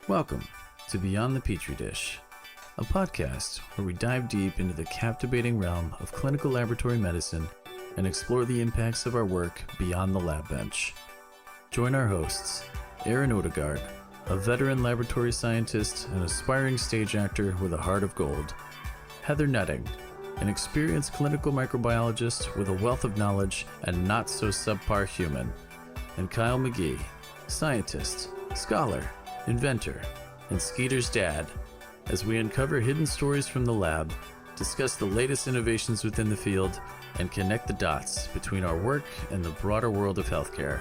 Welcome to Beyond the Petri Dish, a podcast where we dive deep into the captivating realm of clinical laboratory medicine and explore the impacts of our work beyond the lab bench. Join our hosts, Aaron Odegaard, a veteran laboratory scientist and aspiring stage actor with a heart of gold, Heather Netting, an experienced clinical microbiologist with a wealth of knowledge and not so subpar human, and Kyle McGee, scientist, scholar, inventor, and Skeeter's dad, as we uncover hidden stories from the lab, discuss the latest innovations within the field, and connect the dots between our work and the broader world of healthcare.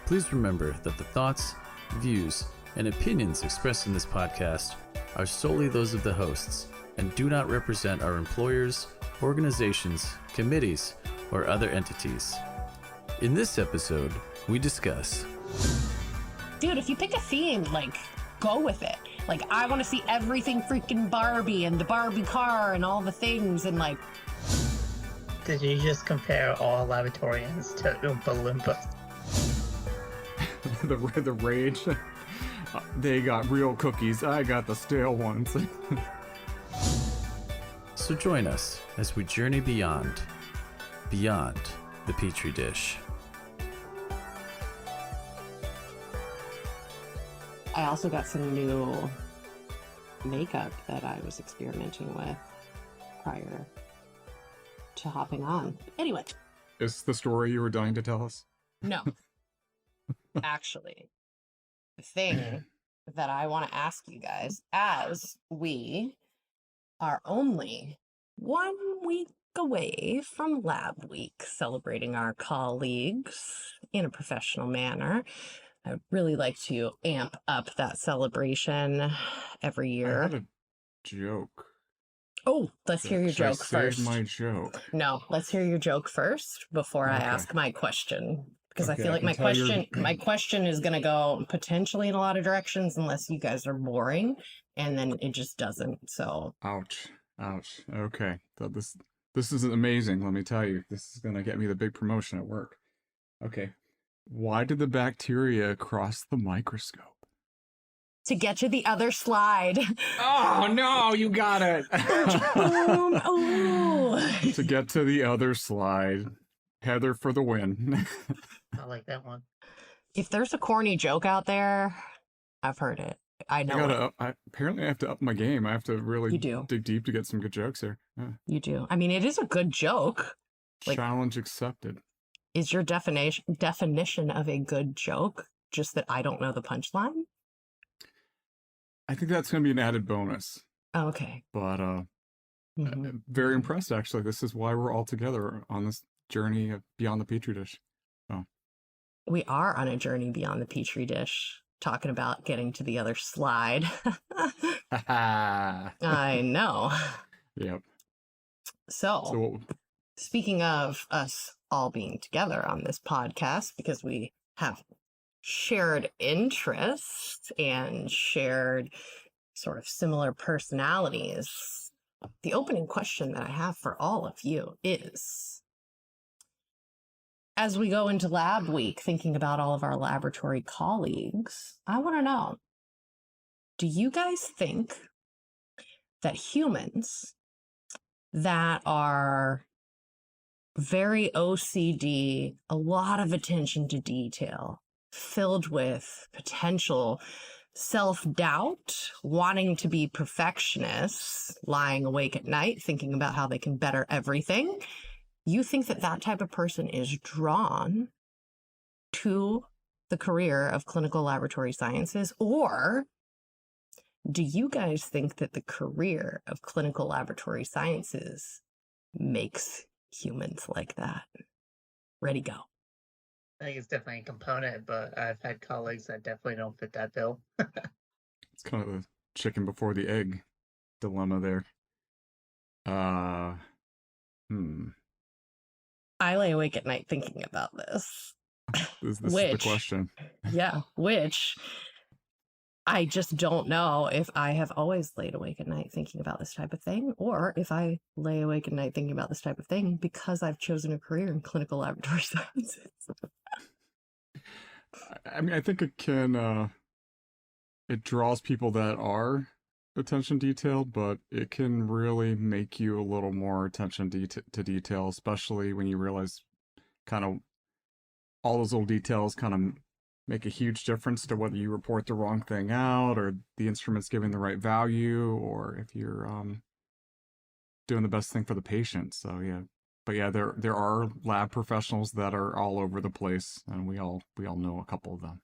Please remember that the thoughts, views, and opinions expressed in this podcast are solely those of the hosts and do not represent our employers, organizations, committees, or other entities. In this episode, we discuss... Dude, if you pick a theme, go with it. I want to see everything freaking Barbie and the Barbie car and all the things and Did you just compare all laboratorians to Oompa Loompas? the rage. They got real cookies. I got the stale ones. So join us as we journey beyond the Petri Dish. I also got some new makeup that I was experimenting with prior to hopping on. Anyway. Is the story you were dying to tell us? No. Actually, the thing that I want to ask you guys, as we are only 1 week away from Lab Week, celebrating our colleagues in a professional manner, I'd really like to amp up that celebration every year. I had a joke. Oh, let's hear your joke first. Save my joke. No, let's hear your joke first before I ask my question. Because I feel like my question is going to go potentially in a lot of directions unless you guys are boring, and then it just doesn't. So Ouch. Okay. This is amazing, let me tell you. This is going to get me the big promotion at work. Okay. Why did the bacteria cross the microscope? to get to the other slide. Oh, no, you got it. To get to the other slide. Heather for the win. I like that one. If there's a corny joke out there, I've heard it. I know. Apparently, I have to up my game. I have to really dig deep to get some good jokes here. Yeah. You do. I mean, it is a good joke. Challenge accepted. Is your definition of a good joke just that I don't know the punchline? I think that's going to be an added bonus. Oh, okay. But very impressed, actually. This is why we're all together on this journey beyond the Petri dish. Oh. We are on a journey beyond the Petri dish, talking about getting to the other slide. I know. Yep. So speaking of us all being together on this podcast, because we have shared interests and shared sort of similar personalities, the opening question that I have for all of you is, as we go into Lab Week, thinking about all of our laboratory colleagues, I want to know, do you guys think that humans that are very OCD, a lot of attention to detail, filled with potential self-doubt, wanting to be perfectionists, lying awake at night, thinking about how they can better everything, you think that that type of person is drawn to the career of clinical laboratory sciences? Or do you guys think that the career of clinical laboratory sciences makes humans like that? Ready, go. I think it's definitely a component, but I've had colleagues that definitely don't fit that bill. It's kind of the chicken before the egg dilemma there. I lay awake at night thinking about this. This is the question. Yeah, which I just don't know if I have always laid awake at night thinking about this type of thing, or if I lay awake at night thinking about this type of thing because I've chosen a career in clinical laboratory sciences. I mean, I think it can it draws people that are attention detailed, but it can really make you a little more attention to detail, especially when you realize kind of all those little details kind of make a huge difference to whether you report the wrong thing out or the instrument's giving the right value or if you're doing the best thing for the patient. So yeah. But yeah, there are lab professionals that are all over the place, and we all know a couple of them.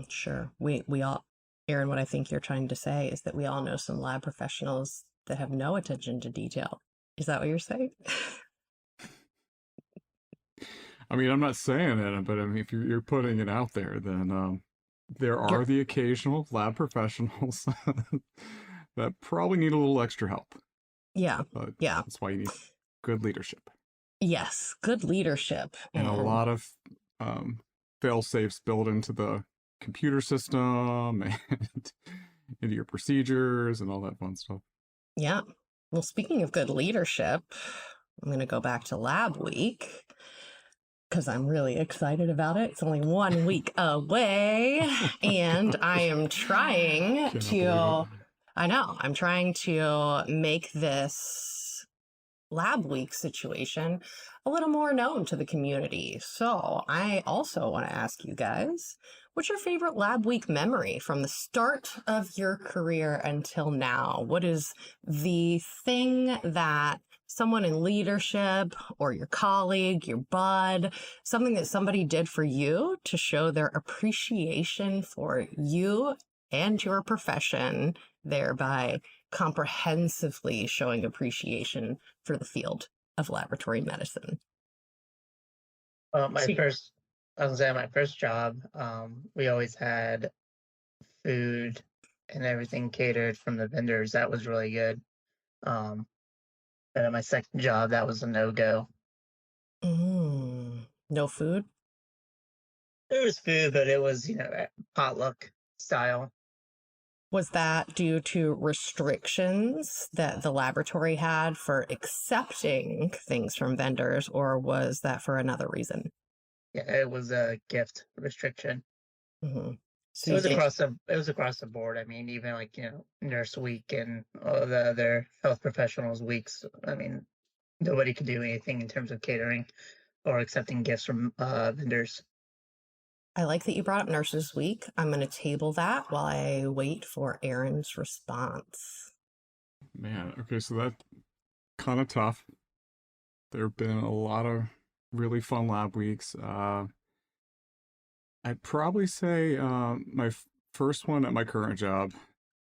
Sure. We all, Aaron, what I think you're trying to say is that we all know some lab professionals that have no attention to detail. Is that what you're saying? I mean, I'm not saying it, but I mean, if you're putting it out there, then there are the occasional lab professionals that probably need a little extra help. Yeah. But Yeah. that's why you need good leadership. Yes, good leadership. And a lot of fail-safes built into the computer system and into your procedures and all that fun stuff. Yeah. Well, speaking of good leadership, I'm going to go back to Lab Week because I'm really excited about it. It's only 1 week away, and I am trying I'm trying to make this Lab Week situation a little more known to the community. So I also want to ask you guys, what's your favorite Lab Week memory from the start of your career until now? What is the thing that someone in leadership or your colleague, your bud, something that somebody did for you to show their appreciation for you and your profession, thereby comprehensively showing appreciation for the field of laboratory medicine? My first job, we always had food and everything catered from the vendors. That was really good. But at my second job, that was a no-go. No food? There was food, but it was, potluck style. Was that due to restrictions that the laboratory had for accepting things from vendors, or was that for another reason? Yeah, it was a gift restriction. So It was across the board. I mean, even like, Nurse Week and all the other health professionals weeks. I mean, nobody could do anything in terms of catering or accepting gifts from vendors. I like that you brought up Nurses Week. I'm going to table that while I wait for Aaron's response. Man, okay, so that's kind of tough. There have been a lot of really fun lab weeks. I'd probably say my first one at my current job,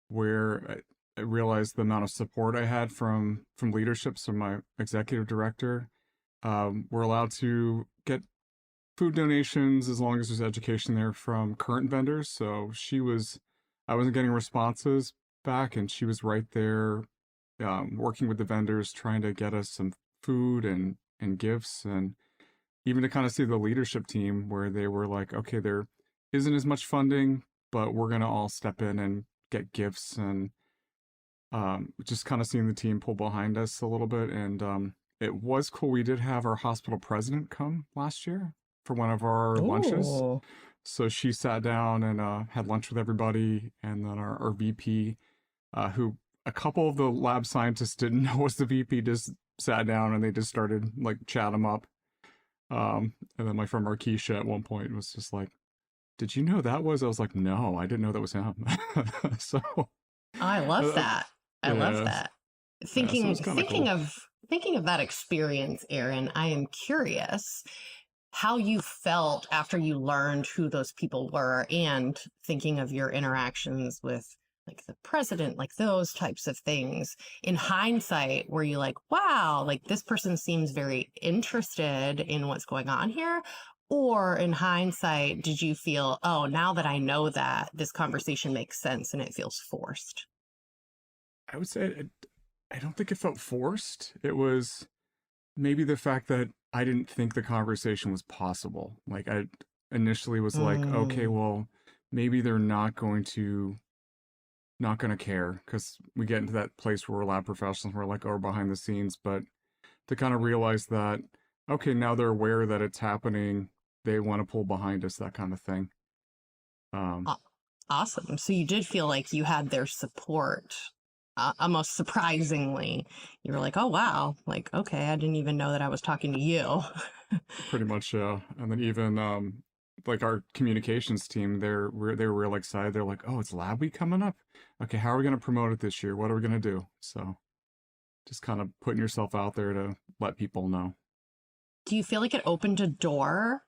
where I realized the amount of support I had from leadership, so my executive director. We're allowed to get food donations as long as there's education there from current vendors. So I wasn't getting responses back, and she was right there working with the vendors, trying to get us some food and gifts, and even to kind of see the leadership team where they were like, okay, there isn't as much funding, but we're going to all step in and get gifts, and just kind of seeing the team pull behind us a little bit. And it was cool. We did have our hospital president come last year for one of our lunches. So she sat down and had lunch with everybody. And then our VP, who a couple of the lab scientists didn't know was the VP, just sat down and they just started like chat him up. And then my friend Markeisha at one point was just like, "Did you know that was?" I was like, "No, I didn't know that was him." So I love that. I love that. Thinking cool. Thinking of that experience, Aaron, I am curious how you felt after you learned who those people were, and thinking of your interactions with like the president, like those types of things. In hindsight, were you like, wow, like this person seems very interested in what's going on here? Or in hindsight, did you feel, oh, now that I know that, this conversation makes sense and it feels forced? I would say I don't think it felt forced. It was maybe the fact that I didn't think the conversation was possible. Like I initially was like, okay, well, maybe they're not going to care, because we get into that place where we're lab professionals, we're like, oh, we're behind the scenes. But to kind of realize that, okay, now they're aware that it's happening, they want to pull behind us, that kind of thing. Awesome. So you did feel like you had their support. Almost surprisingly, you were like, "Oh wow, like okay, I didn't even know that I was talking to you." Pretty much, yeah. And then even like our communications team, they were real excited. They're like, "Oh, it's Lab Week coming up. Okay, how are we going to promote it this year? What are we going to do?" So just kind of putting yourself out there to let people know. Do you feel like it opened a door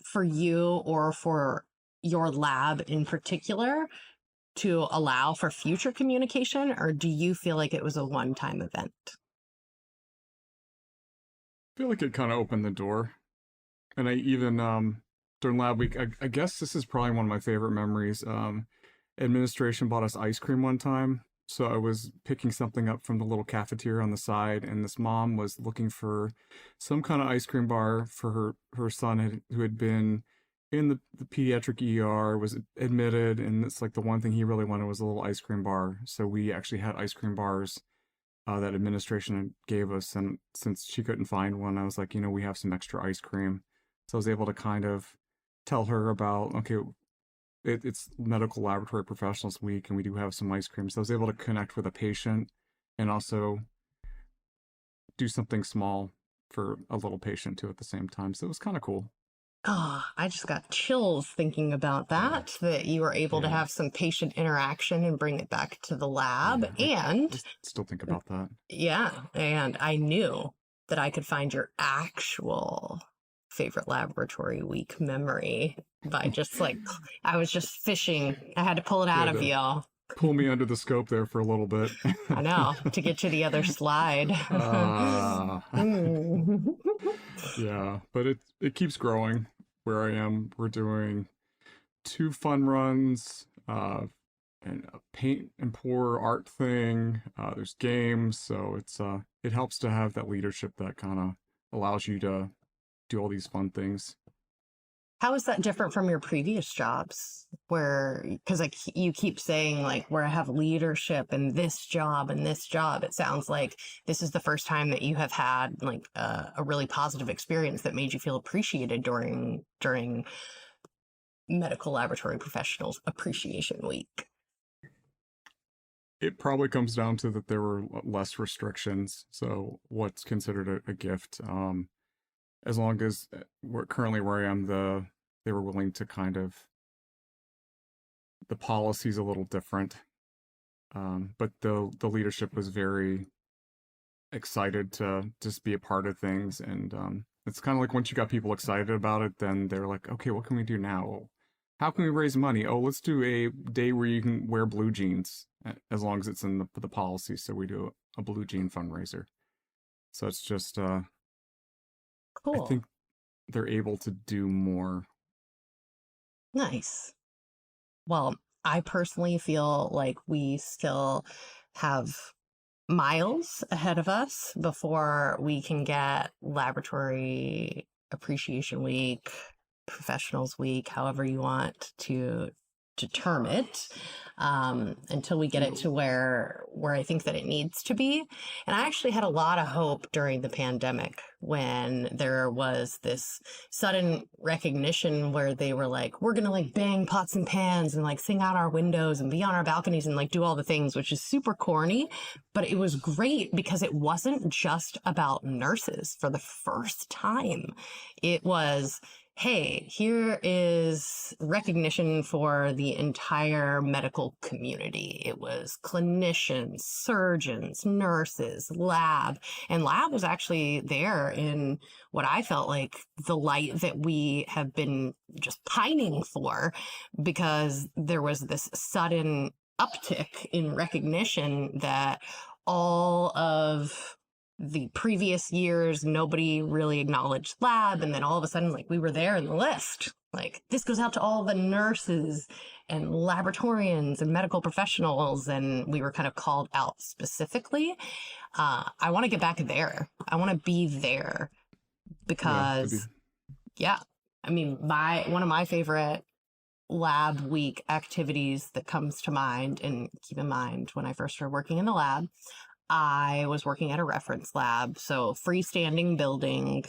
for you or for your lab in particular to allow for future communication, or do you feel like it was a one-time event? I feel like it kind of opened the door. And I even during Lab Week, I guess this is probably one of my favorite memories. Administration bought us ice cream one time. So I was picking something up from the little cafeteria on the side, and this mom was looking for some kind of ice cream bar for her son who had been in the pediatric ER, was admitted, and it's like the one thing he really wanted was a little ice cream bar. So we actually had ice cream bars that administration gave us, and since she couldn't find one, I was like, we have some extra ice cream. So I was able to kind of tell her about, okay, it's Medical Laboratory Professionals Week, and we do have some ice cream. So I was able to connect with a patient and also do something small for a little patient too at the same time. So it was kind of cool. Oh, I just got chills thinking about that you were able to Yeah. have some patient interaction and bring it back to the lab. Yeah, I And still think about that. yeah, and I knew that I could find your actual favorite laboratory week memory by just like, I was just fishing. I had to pull it out of Good. you. Pull me under the scope there for a little bit. I know, to get to the other slide. Mm. Yeah, but it keeps growing. Where I am, we're doing 2 fun runs, and a paint and pour art thing. There's games, so it helps to have that leadership that kind of allows you to do all these fun things. How is that different from your previous jobs? Where, because like you keep saying like where I have leadership in this job and this job, it sounds like this is the first time that you have had like a really positive experience that made you feel appreciated during Medical Laboratory Professionals Appreciation Week. It probably comes down to that there were less restrictions, so what's considered a gift. As long as currently where I am, they were willing to kind of, the policy's a little different, but the leadership was very excited to just be a part of things, and it's kind of like once you got people excited about it, then they're like, okay, what can we do now? Well, how can we raise money? Oh, let's do a day where you can wear blue jeans, as long as it's in the policy. So we do a blue jean fundraiser. So it's just I Cool. think they're able to do more. Nice. Well, I personally feel like we still have miles ahead of us before we can get Laboratory Appreciation Week, Professionals Week, however you want to term it, until we get it to where I think that it needs to be. And I actually had a lot of hope during the pandemic when there was this sudden recognition where they were like, we're gonna like bang pots and pans and like sing out our windows and be on our balconies and like do all the things, which is super corny, but it was great because it wasn't just about nurses. For the first time, it was, hey, here is recognition for the entire medical community. It was clinicians, surgeons, nurses, lab, and lab was actually there in what I felt like the light that we have been just pining for, because there was this sudden uptick in recognition that all of the previous years, nobody really acknowledged lab. And then all of a sudden, like we were there in the list. Like this goes out to all the nurses and laboratorians and medical professionals. And we were kind of called out specifically. I want to get back there. I want to be there because, yeah, I mean, one of my favorite lab week activities that comes to mind, and keep in mind, when I first started working in the lab, I was working at a reference lab, so freestanding building.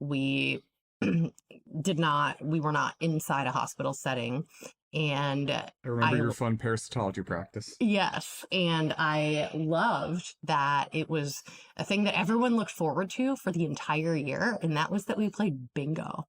We we were not inside a hospital setting. And I remember I your fun parasitology practice. yes, and I loved that it was a thing that everyone looked forward to for the entire year, and that was that we played bingo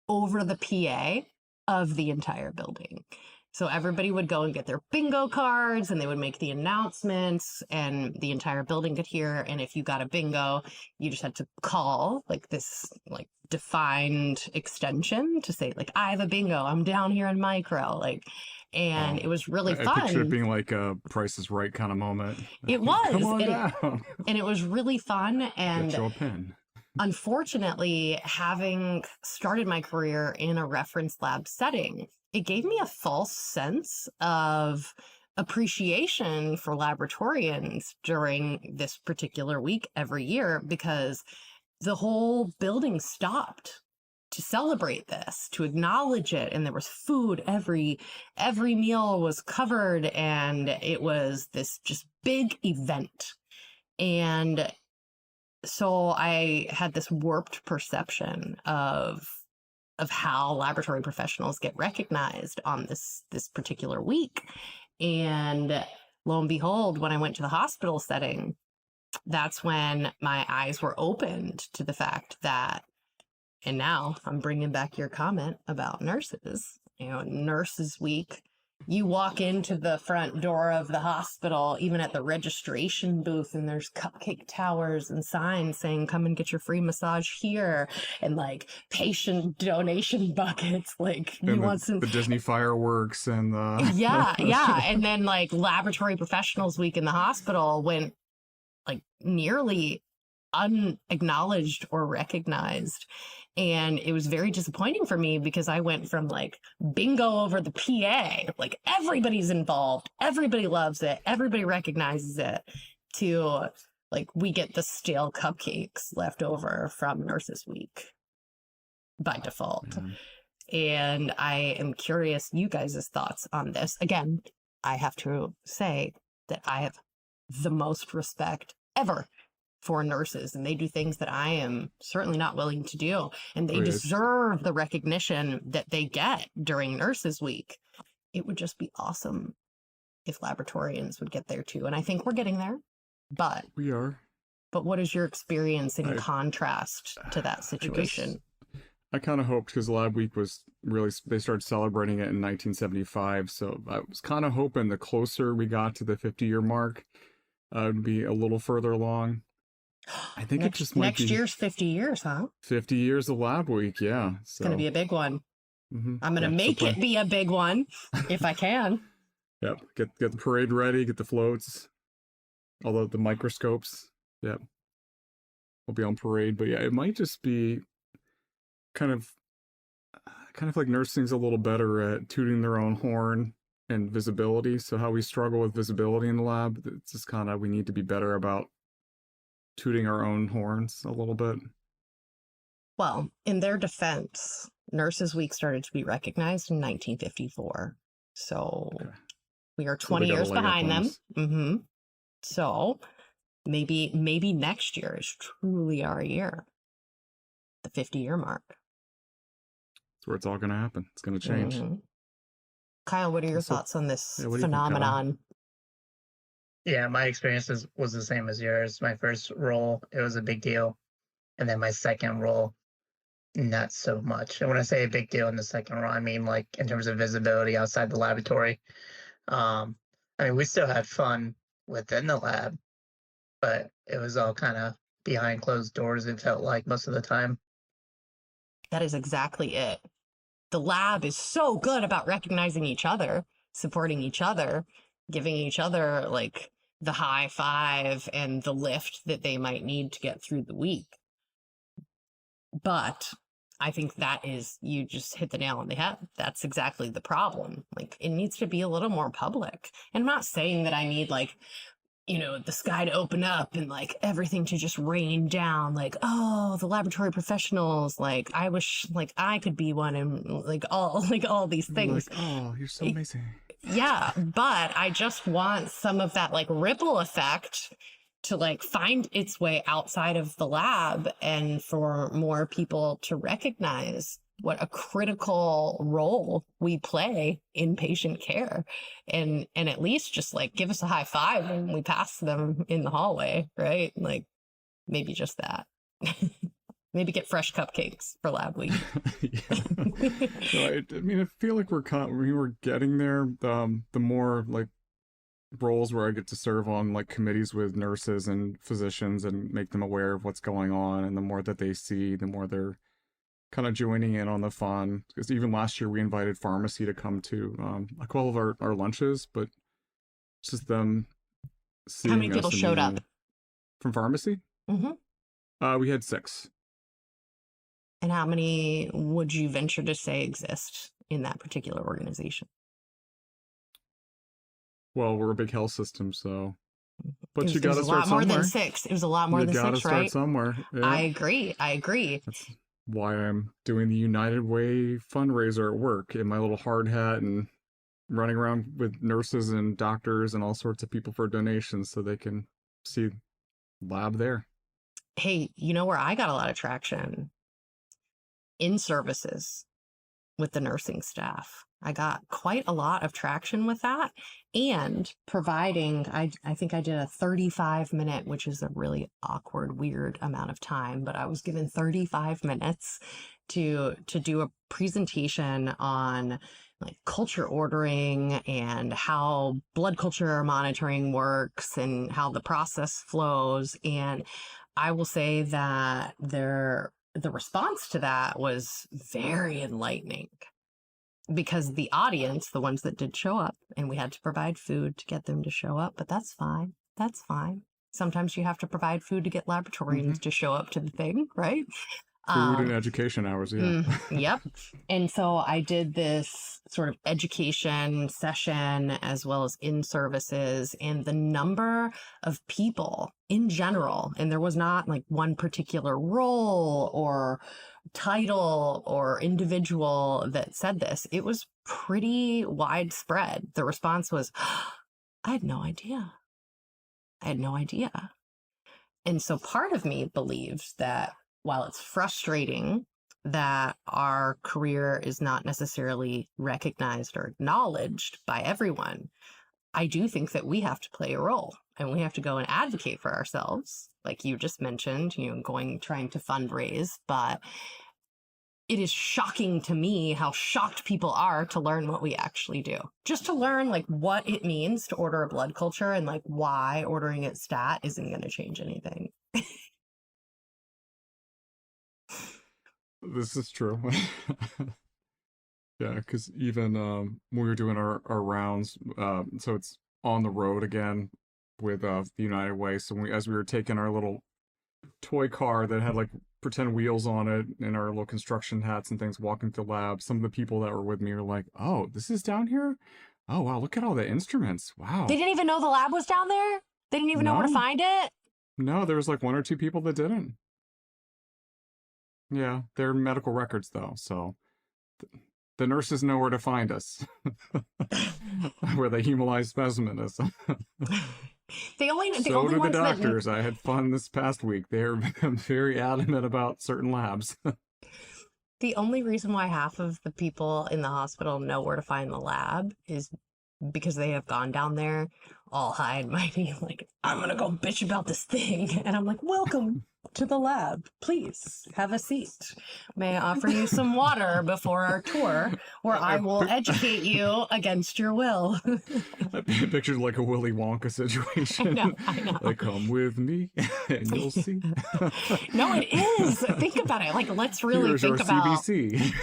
over the PA of the entire building. So everybody would go and get their bingo cards, and they would make the announcements, and the entire building could hear. And if you got a bingo, you just had to call like this like defined extension to say like, I have a bingo, I'm down here in micro, like. And Wow. it was really I picture it fun. being like a Price is Right kind of moment. It was, Come on and, down. and it was really fun. Get And you a pen. unfortunately, having started my career in a reference lab setting, it gave me a false sense of appreciation for laboratorians during this particular week every year, because the whole building stopped to celebrate this, to acknowledge it, and there was food. Every meal was covered, and it was this just big event. And so I had this warped perception of how laboratory professionals get recognized on this particular week. And lo and behold, when I went to the hospital setting, that's when my eyes were opened to the fact that, and now I'm bringing back your comment about nurses, Nurses Week. You walk into the front door of the hospital, even at the registration booth, and there's cupcake towers and signs saying, come and get your free massage here, and like patient donation buckets. Like, you And want some. the Disney fireworks and the Yeah, yeah. And then like Laboratory Professionals Week in the hospital went like nearly unacknowledged or recognized. And it was very disappointing for me, because I went from like bingo over the PA, like everybody's involved, everybody loves it, everybody recognizes it, to like we get the stale cupcakes left over from Nurses Week by default. And I am curious you guys' thoughts on this. Again, I have to say that I have the most respect ever for nurses, and they do things that I am certainly not willing to do, and they Right. deserve the recognition that they get during Nurses Week. It would just be awesome if laboratorians would get there too, and I think we're getting there. But We are. what is your experience in I- contrast to that situation? I kind of hoped, because Lab Week was really, they started celebrating it in 1975. So I was kind of hoping the closer we got to the 50-year mark, would be a little further along. I think it just might next be year's 50 years, huh? 50 years of Lab Week. Yeah. It's going to be a big one. Mhm. I'm going to make it be a big one if I can. Yep. Get the parade ready, get the floats, all the microscopes. Yep. We'll be on parade. But yeah, it might just be kind of like nursing's a little better at tooting their own horn and visibility. So how we struggle with visibility in the lab, it's just kind of, we need to be better about tooting our own horns a little bit. Well, in their defense, Nurses Week started to be recognized in 1954. So Okay. we are So 20 they got a years leg up behind on them. us. Mm-hmm. So maybe next year is truly our year, the 50-year mark. That's where it's all going to happen. It's going to change. Mhm. Kyle, what are your So- thoughts on this yeah, what do you think, Kyle? phenomenon? Yeah, my experience was the same as yours. My first role, it was a big deal. And then my second role, not so much. And when I say a big deal in the second role, I mean like in terms of visibility outside the laboratory. I mean, we still had fun within the lab, but it was all kind of behind closed doors, it felt like most of the time. That is exactly it. The lab is so good about recognizing each other, supporting each other, giving each other like the high five and the lift that they might need to get through the week. But I think that is, you just hit the nail on the head. That's exactly the problem. Like, it needs to be a little more public. And I'm not saying that I need like, the sky to open up and like everything to just rain down. Like, oh, the laboratory professionals, like I wish like I could be one, and like all these You're things. like, oh, you're so amazing. Yeah, but I just want some of that like ripple effect to like find its way outside of the lab, and for more people to recognize what a critical role we play in patient care, and at least just like give us a high five when we pass them in the hallway, right? Like maybe just that. Maybe get fresh cupcakes for lab week. Yeah. No, I mean, I feel like we're getting there. The more like roles where I get to serve on like committees with nurses and physicians and make them aware of what's going on, and the more that they see, the more they're kind of joining in on the fun. Because even last year we invited pharmacy to come to like all of our lunches, but it's just them seeing How many people us and showed being- up? from pharmacy. We had 6. And how many would you venture to say exist in that particular organization? Well, we're a big health system, so. It But was, you it was got to a start lot more somewhere. than 6. It was a lot more You than got to 6, start right? somewhere. Yeah. I agree. That's why I'm doing the United Way fundraiser at work in my little hard hat and running around with nurses and doctors and all sorts of people for donations so they can see lab there. Hey, you know where I got a lot of traction? In services with the nursing staff. I got quite a lot of traction with that, and providing, I think I did a 35-minute, which is a really awkward, weird amount of time, but I was given 35 minutes to do a presentation on like culture ordering and how blood culture monitoring works and how the process flows. And I will say that the response to that was very enlightening, because the audience, the ones that did show up, and we had to provide food to get them to show up, but that's fine. That's fine. Sometimes you have to provide food to get laboratorians to show up to the thing, right? Food and education hours, yeah. Yep. And so I did this sort of education session as well as in services, and the number of people in general, and there was not like one particular role or title or individual that said this. It was pretty widespread. The response was, I had no idea. I had no idea. And so part of me believes that while it's frustrating that our career is not necessarily recognized or acknowledged by everyone, I do think that we have to play a role, and we have to go and advocate for ourselves, like you just mentioned, trying to fundraise. But it is shocking to me how shocked people are to learn what we actually do. Just to learn like what it means to order a blood culture and like why ordering it stat isn't going to change anything. This is true. Yeah, because even when we were doing our rounds, so it's on the road again with the United Way. So as we were taking our little toy car that had like pretend wheels on it and our little construction hats and things, walking through the lab, some of the people that were with me were like, "Oh, this is down here? Oh, wow, look at all the instruments. Wow." They didn't even know the lab was down there? They didn't even know where to No. find it? No, there was like 1 or 2 people that didn't. Yeah, they're medical records though, so the nurses know where to find us, where the hemolyzed specimen is. The only So do the ones that doctors. I had fun this past week. They're very adamant about certain labs. the only reason why half of the people in the hospital know where to find the lab is because they have gone down there all high and mighty, like, I'm gonna go bitch about this thing. And I'm like, welcome to the lab. Please have a seat. May I offer you some water before our tour, or I will educate you against your will. I pictured like a Willy Wonka situation. I know. Like, come with me and you'll see. No, it is. Think about it. Like, let's really Here's think your about CBC.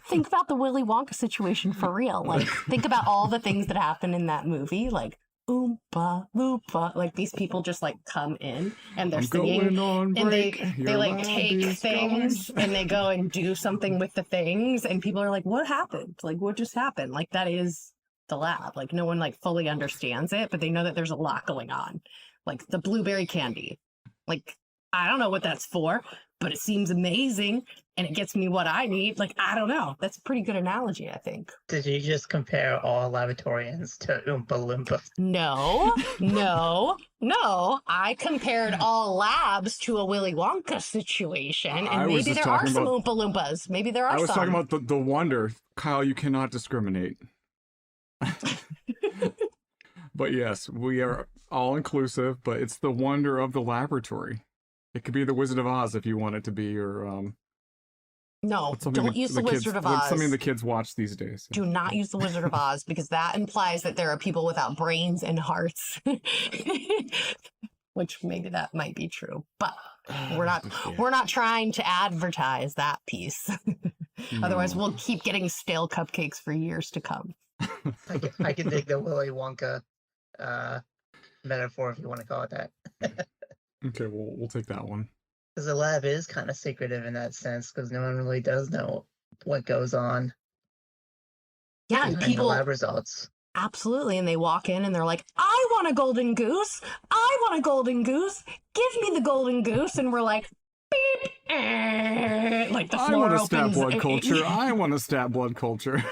think about the Willy Wonka situation for real. Like, think about all the things that happen in that movie. Like, Oompa Loompa. Like, these people just like come in and they're I'm singing. going on And break. they Your like lab take is things going. and they go and do something with the things, and people are like, what happened? Like, what just happened? Like, that is the lab. Like, no one like fully understands it, but they know that there's a lot going on. Like the blueberry candy. Like, I don't know what that's for, but it seems amazing and it gets me what I need. Like, I don't know. That's a pretty good analogy, I think. Did you just compare all laboratorians to Oompa Loompas? No, no. I compared all labs to a Willy Wonka situation, and I was maybe just there are talking some about- Oompa Loompas. Maybe there are I was some. talking about the wonder. Kyle, you cannot discriminate. But yes, we are all inclusive, but it's the wonder of the laboratory. It could be the Wizard of Oz if you want it to be, or No, what's something don't use the kids, Wizard of what's Oz. something the kids watch these days. Do not use the Wizard of Oz because that implies that there are people without brains and hearts. Which maybe that might be true, but we're not trying to advertise that piece. Otherwise, No. we'll keep getting stale cupcakes for years to come. I can dig the Willy Wonka metaphor, if you want to call it that. Okay, we'll take that one. Because the lab is kind of secretive in that sense, because no one really does know what goes on Yeah, and behind the people lab results. absolutely, and they walk in and they're like, "I want a golden goose. I want a golden goose. Give me the golden goose." And we're like, "Beep." Like the I floor want to stat opens. blood culture. I want to stat blood culture.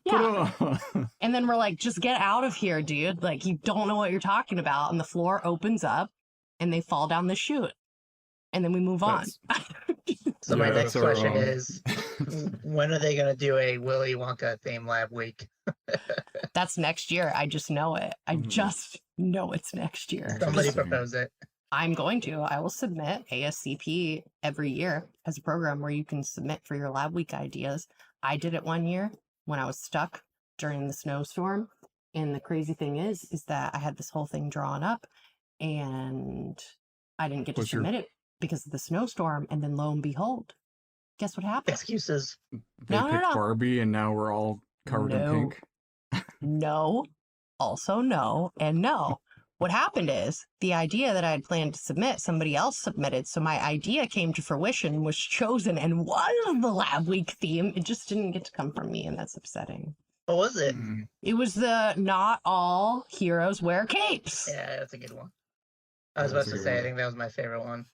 Yeah. But, And then we're like, just get out of here, dude. Like, you don't know what you're talking about. And the floor opens up and they fall down the chute. And then we move on. So my Yeah, next that's our, question is, when are they going to do a Willy Wonka theme lab week? That's next year. I just know it. I Mhm. just know it's next year. Somebody Interesting. propose it. I'm going to. I will submit ASCP every year as a program where you can submit for your lab week ideas. I did it one year when I was stuck during the snowstorm. And the crazy thing is that I had this whole thing drawn up and I didn't get to Was your- submit it because of the snowstorm. And then lo and behold, guess what happened? Excuses. They No, picked no. Barbie, and now we're all covered in No. pink. No, also no, and no. What happened is the idea that I had planned to submit, somebody else submitted. So my idea came to fruition, was chosen, and was the lab week theme. It just didn't get to come from me, and that's upsetting. What was it? Mm. It was the not all heroes wear capes. Yeah, that's a good one. I was That's about a to good say, I one. think that was my favorite one.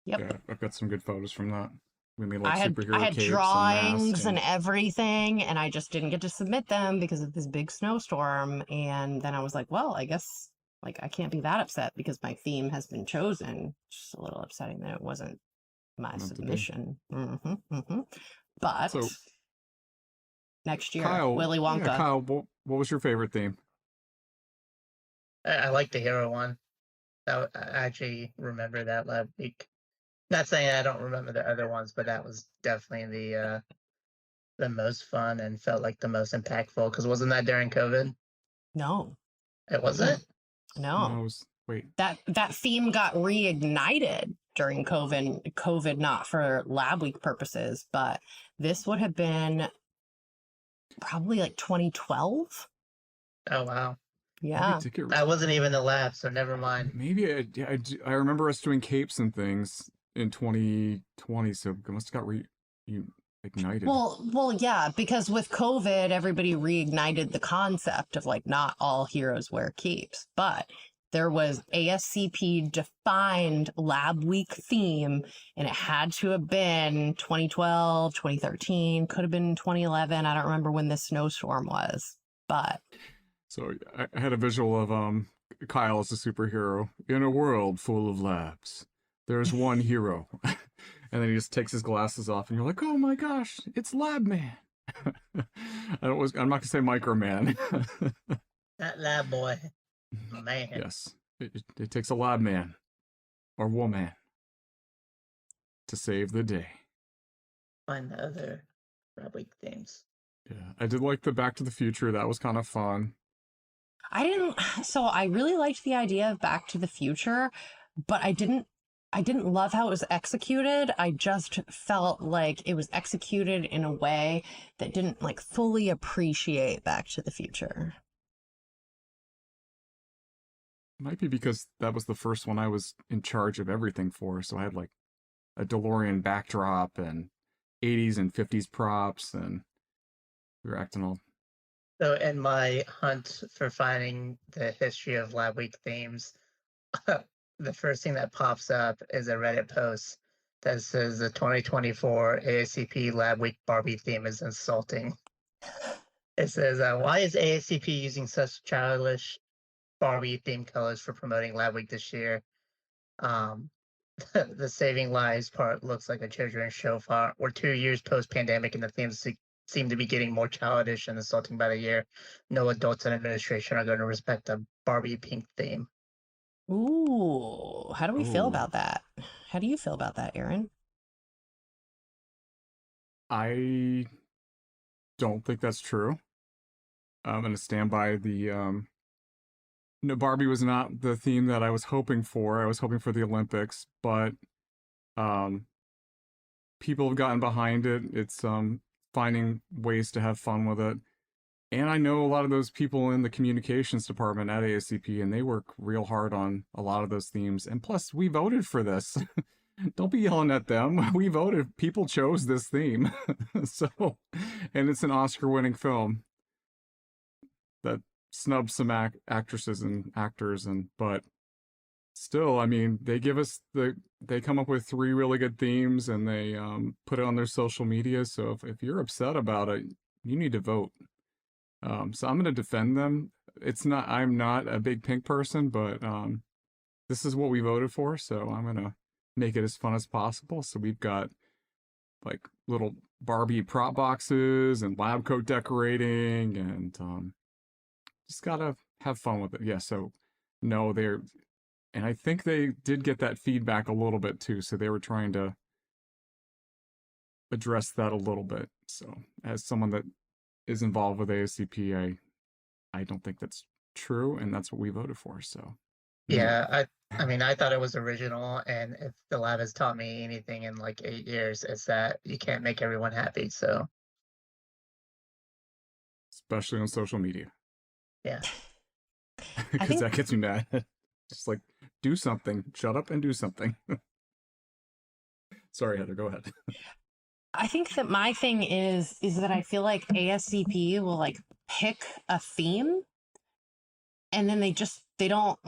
Yep. Yeah, I've got some good photos from that. We made like I had superhero capes drawings and and masks everything, and I just didn't get to submit them because of this big snowstorm. And then I was like, well, I guess like I can't be that upset because my theme has been chosen. Just a little upsetting that it wasn't my Meant to be. submission. But So, next year, Kyle, Willy Wonka. Yeah, Kyle, what was your favorite theme? I like the hero one. I actually remember that lab week. Not saying I don't remember the other ones, but that was definitely the most fun and felt like the most impactful. Because wasn't that during COVID? No, It wasn't. no. No, it was, wait. That theme got reignited during COVID not for lab week purposes, but this would have been probably like 2012. Oh wow, Maybe Yeah. it did get- I wasn't even in the lab, so never mind. Maybe I remember us doing capes and things in 2020, so it must have got ignited. Well, yeah, because with COVID, everybody reignited the concept of like not all heroes wear capes, but there was ASCP defined lab week theme, and it had to have been 2012, 2013, could have been 2011. I don't remember when this snowstorm was, but So I had a visual of Kyle as a superhero in a world full of labs. There's one hero, and then he just takes his glasses off, and you're like, "Oh my gosh, it's Lab Man!" I'm not gonna say Micro Man. That lab boy, man. Yes, it takes a Lab Man or woman to save the day. Find the other lab week themes. Yeah, I did like the Back to the Future. That was kind of fun. I really liked the idea of Back to the Future, but I didn't love how it was executed. I just felt like it was executed in a way that didn't like fully appreciate Back to the Future. Might be because that was the first one I was in charge of everything for, so I had like a DeLorean backdrop and 80s and 50s props, and we were acting all. So in my hunt for finding the history of lab week themes, the first thing that pops up is a Reddit post that says the 2024 ASCP Lab Week Barbie theme is insulting. It says, why is ASCP using such childish Barbie themed colors for promoting Lab Week this year? The saving lives part looks like a children's show font. We're 2 years post pandemic and the themes seem to be getting more childish and insulting by the year. No adults in administration are going to respect the Barbie pink theme. Ooh, how do we feel Ooh. about that? How do you feel about that, Aaron? I don't think that's true. I'm going to stand by the no, Barbie was not the theme that I was hoping for. I was hoping for the Olympics, but people have gotten behind it. It's finding ways to have fun with it. And I know a lot of those people in the communications department at ASCP, and they work real hard on a lot of those themes. And plus, we voted for this. Don't be yelling at them. We voted. People chose this theme. So, and it's an Oscar-winning film that snubs some actresses and actors, but still, I mean, they come up with 3 really good themes and they put it on their social media. So if you're upset about it, you need to vote. So I'm going to defend them. I'm not a big pink person, but this is what we voted for. So I'm going to make it as fun as possible. So we've got like little Barbie prop boxes and lab coat decorating, and just gotta have fun with it. Yeah, so no, and I think they did get that feedback a little bit too, so they were trying to address that a little bit. So as someone that is involved with ASCP, I don't think that's true, and that's what we voted for. So yeah, I mean, I thought it was original, and if the lab has taught me anything in like 8 years, it's that you can't make everyone happy. So especially on social media. Yeah. Because that gets me mad. Just like, do something. Shut up and do something. Sorry, Heather, go ahead. I think that my thing is that I feel like ASCP will like pick a theme and then they don't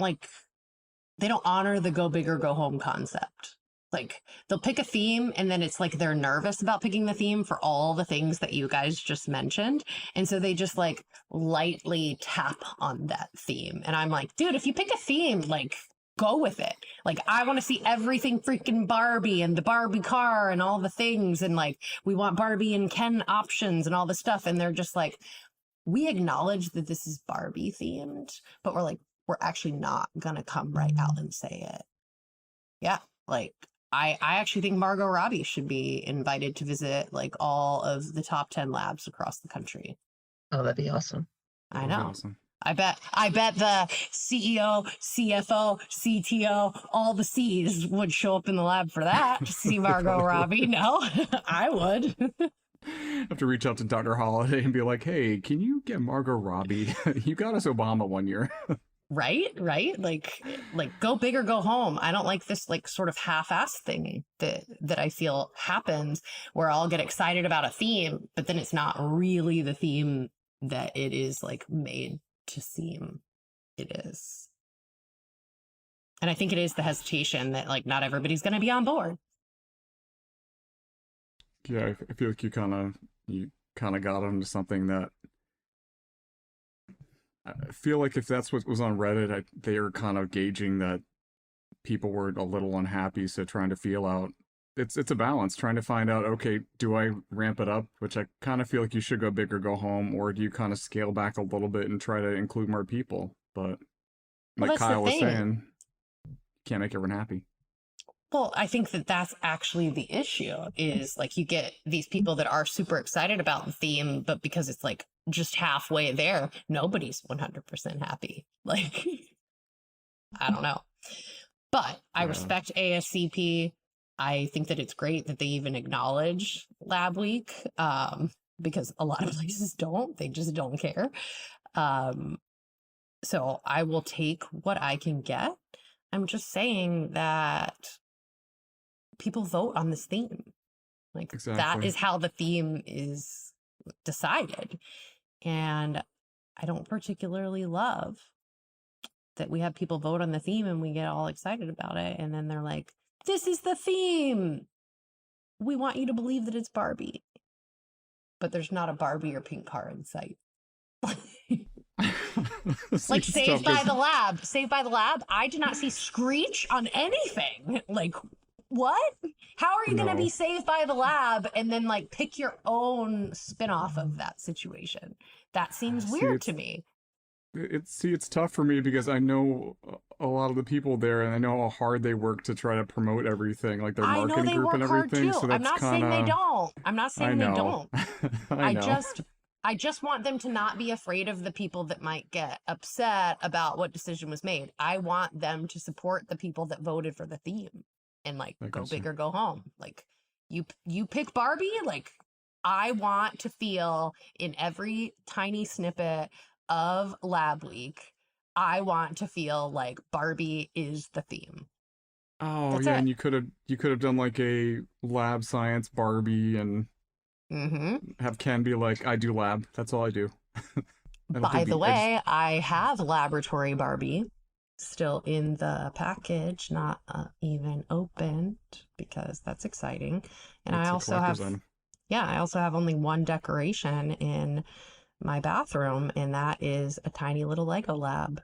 honor the go big or go home concept. Like they'll pick a theme and then it's like they're nervous about picking the theme for all the things that you guys just mentioned. And so they just like lightly tap on that theme. And I'm like, dude, if you pick a theme, like go with it. Like I want to see everything freaking Barbie and the Barbie car and all the things. And like we want Barbie and Ken options and all the stuff. And they're just like, we acknowledge that this is Barbie themed, but we're actually not gonna come right out and say it. Yeah, like I actually think Margot Robbie should be invited to visit like all of the top 10 labs across the country. Oh, that'd be awesome. I know. Awesome. I bet the CEO, CFO, CTO, all the C's would show up in the lab for that to see Margot Robbie. No, I would. Have to reach out to Dr. Holiday and be like, hey, can you get Margot Robbie? You got us Obama one year. Right. Like go big or go home. I don't like this like sort of half-ass thing that I feel happens where I'll get excited about a theme, but then it's not really the theme that it is like made to seem it is. And I think it is the hesitation that like not everybody's going to be on board. Yeah, I feel like you kind of got into something that I feel like if that's what was on Reddit, they are kind of gauging that people were a little unhappy, so trying to feel out. It's a balance, trying to find out, okay, do I ramp it up, which I kind of feel like you should go big or go home, or do you kind of scale back a little bit and try to include more people? But like Kyle was saying, you can't make everyone happy. Well, I think that that's actually the issue is like you get these people that are super excited about the theme, but because it's like just halfway there, nobody's 100% happy. Like, I don't know. But I respect ASCP. I think that it's great that they even acknowledge Lab Week because a lot of places don't. They just don't care. So I will take what I can get. I'm just saying that people vote on this theme. Like that is how the theme is decided. And I don't particularly love that we have people vote on the theme and we get all excited about it. And then they're like, this is the theme. we want you to believe that it's Barbie, but there's not a Barbie or pink car in sight. Like Saved by the Lab. Saved by the Lab. I did not see Screech on anything. Like, what? How are you going to be saved by the lab and then like pick your own spin-off of that situation? That seems weird to me. It's tough for me because I know a lot of the people there, and I know how hard they work to try to promote everything, like their marketing group and everything. So that's I'm not saying they don't. I'm not saying they don't. I know. I just want them to not be afraid of the people that might get upset about what decision was made. I want them to support the people that voted for the theme and like go big or go home. Like you pick Barbie, like I want to feel in every tiny snippet of Lab Week, I want to feel like Barbie is the theme. Oh, That's yeah, it. and you could have done like a lab science Barbie and have Ken be like, I do lab. That's all I do. By the way, I have Laboratory Barbie still in the package, not even opened, because that's exciting. And I also have, I also have only one decoration in my bathroom, and that is a tiny little Lego lab.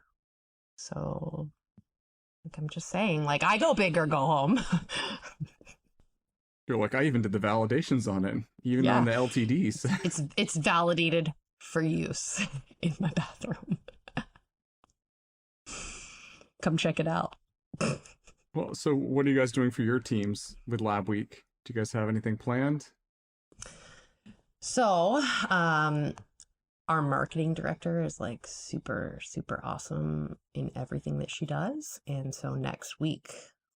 So, like, I'm just saying, like, I go big or go home. You're like, I even did the validations on it, even on the LTDs. It's validated for use in my bathroom. Come check it out. Well, so what are you guys doing for your teams with Lab Week? Do you guys have anything planned? So, our marketing director is like super, super awesome in everything that she does. And so next week,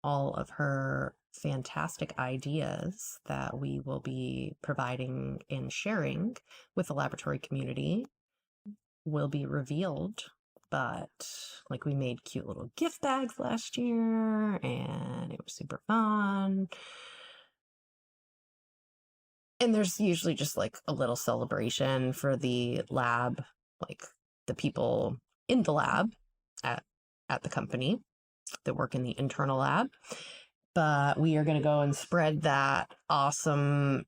all of her fantastic ideas that we will be providing and sharing with the laboratory community will be revealed. But like, we made cute little gift bags last year and it was super fun. And there's usually just like a little celebration for the lab, like the people in the lab at the company that work in the internal lab. But we are going to go and spread that awesome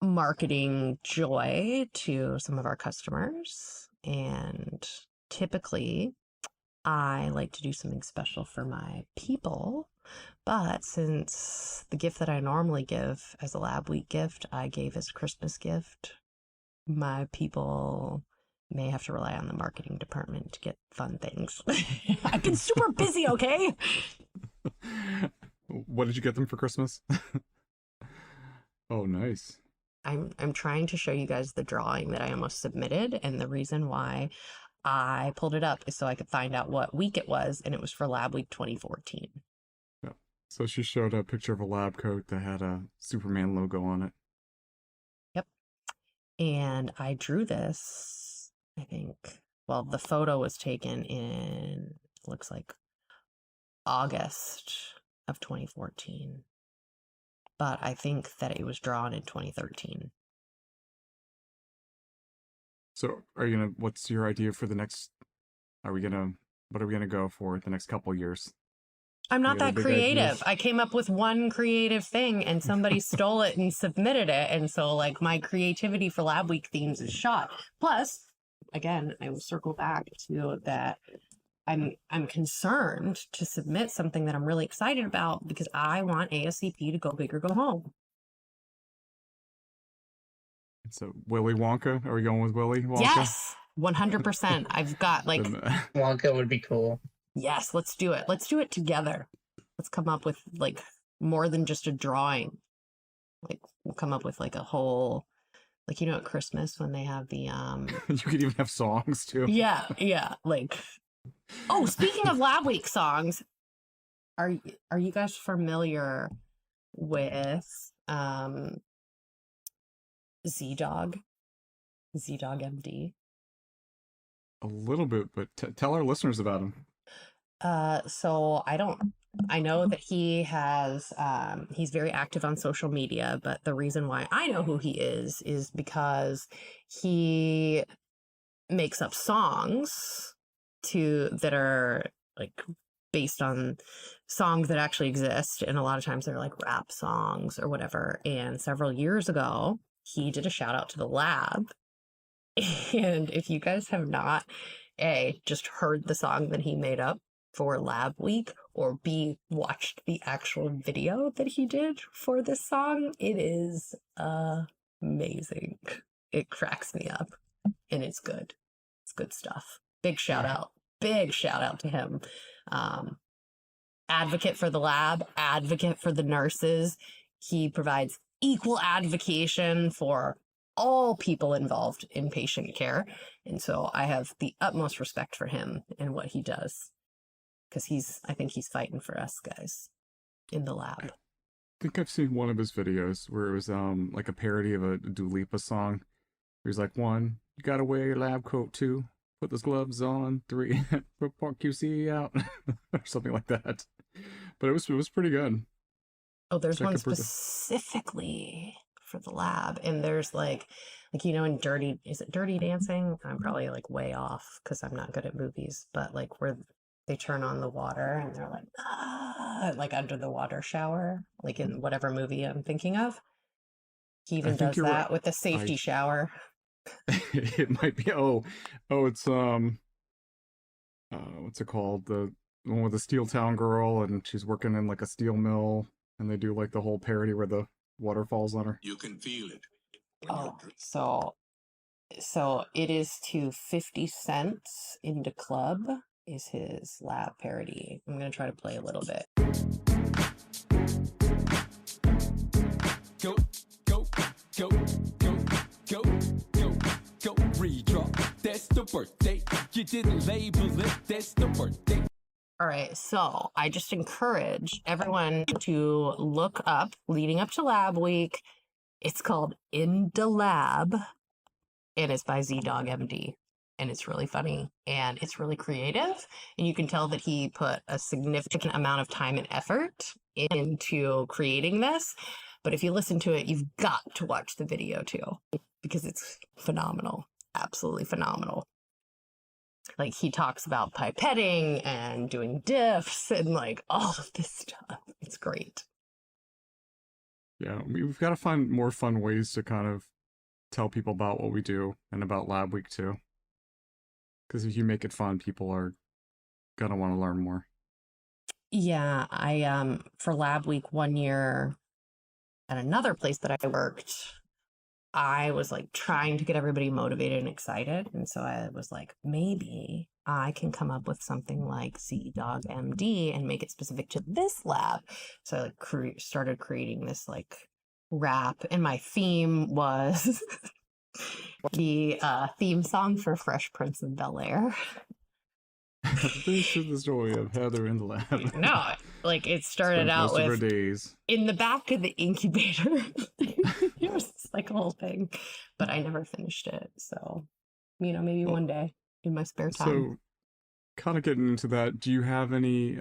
marketing joy to some of our customers. And typically, I like to do something special for my people. But since the gift that I normally give as a Lab Week gift, I gave as a Christmas gift, my people may have to rely on the marketing department to get fun things. I've been super busy, okay? What did you get them for Christmas? Oh, nice. I'm trying to show you guys the drawing that I almost submitted, and the reason why I pulled it up is so I could find out what week it was, and it was for Lab Week 2014. So she showed a picture of a lab coat that had a Superman logo on it. Yep. And I drew this, I think, well, the photo was taken in, looks like August of 2014. But I think that it was drawn in 2013. So what's your idea for the next, what are we gonna go for the next couple years? I'm not that creative. I came up with one creative thing and somebody stole it and submitted it. And so like my creativity for Lab Week themes is shot. Plus, again, I will circle back to that. I'm concerned to submit something that I'm really excited about because I want ASCP to go big or go home. So Willy Wonka? Are we going with Willy Wonka? Yes, 100%. I've got like Wonka would be cool. Yes, let's do it. Let's do it together. Let's come up with like more than just a drawing. Like we'll come up with like a whole, like, you know, at Christmas when they have the You could even have songs too. Yeah. Like, oh, speaking of Lab Week songs, are you guys familiar with Z-Dog MD? A little bit, but tell our listeners about him. So I know that he has, he's very active on social media, but the reason why I know who he is because he makes up songs that are like based on songs that actually exist. And a lot of times they're like rap songs or whatever. And several years ago, he did a shout out to the lab. And if you guys have not, A, just heard the song that he made up for Lab Week, or B, watched the actual video that he did for this song, it is amazing. It cracks me up, and it's good. It's good stuff. Big shout out to him. Advocate for the lab, advocate for the nurses. He provides equal advocacy for all people involved in patient care. And so I have the utmost respect for him and what he does, because I think he's fighting for us guys in the lab. I think I've seen one of his videos where it was like a parody of a Dua Lipa song. He's like, 1, you gotta wear your lab coat. 2, put those gloves on. 3, put Park QC out, or something like that. But it was pretty good. Oh, there's one specifically for the lab, and there's like in is it Dirty Dancing? I'm probably like way off because I'm not good at movies, but like where they turn on the water and they're like under the water shower, like in whatever movie I'm thinking of. He even does that right with the safety shower. It might be it's what's it called, the one with the Steel Town girl, and she's working in like a steel mill, and they do like the whole parody where the water falls on her. You can feel it. So it is to 50 Cents in the Club is his lab parody. I'm gonna try to play a little bit. Go, go, go, go, go, go, go, redrop. That's the birthday. You didn't label it. That's the birthday. All right, so I just encourage everyone to look up, leading up to Lab Week. It's called In the Lab, and it's by Z-Dog MD. And it's really funny, and it's really creative. And you can tell that he put a significant amount of time and effort into creating this. But if you listen to it, you've got to watch the video too, because it's phenomenal, absolutely phenomenal. Like, he talks about pipetting and doing diffs and like all of this stuff. It's great. Yeah, we've got to find more fun ways to kind of tell people about what we do and about Lab Week too. Because if you make it fun, people are gonna want to learn more. Yeah, I for Lab Week one year at another place that I worked, I was like trying to get everybody motivated and excited. And so I was like, maybe I can come up with something like Z-Dog MD and make it specific to this lab. So I like started creating this like rap, and my theme was the theme song for Fresh Prince of Bel-Air. This is the story of Heather in the lab. No, like it started out with most of her days in the back of the incubator. It was like a whole thing, but I never finished it. So, maybe one day in my spare time. So, kind of getting into that, do you have any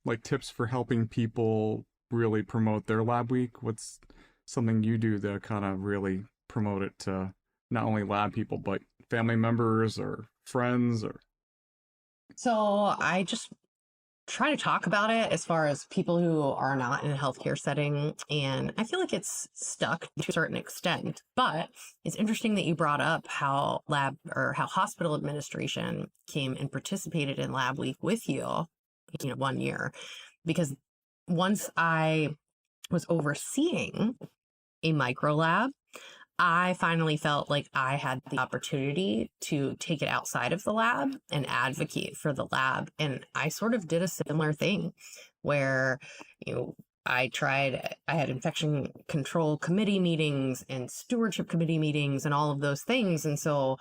like tips for helping people really promote their Lab Week? What's something you do to kind of really promote it to not only lab people, but family members or friends? Or so I just try to talk about it as far as people who are not in a healthcare setting. And I feel like it's stuck to a certain extent, but it's interesting that you brought up how hospital administration came and participated in Lab Week with you, 1 year, because once I was overseeing a micro lab, I finally felt like I had the opportunity to take it outside of the lab and advocate for the lab. And I sort of did a similar thing where, I had infection control committee meetings and stewardship committee meetings and all of those things. And so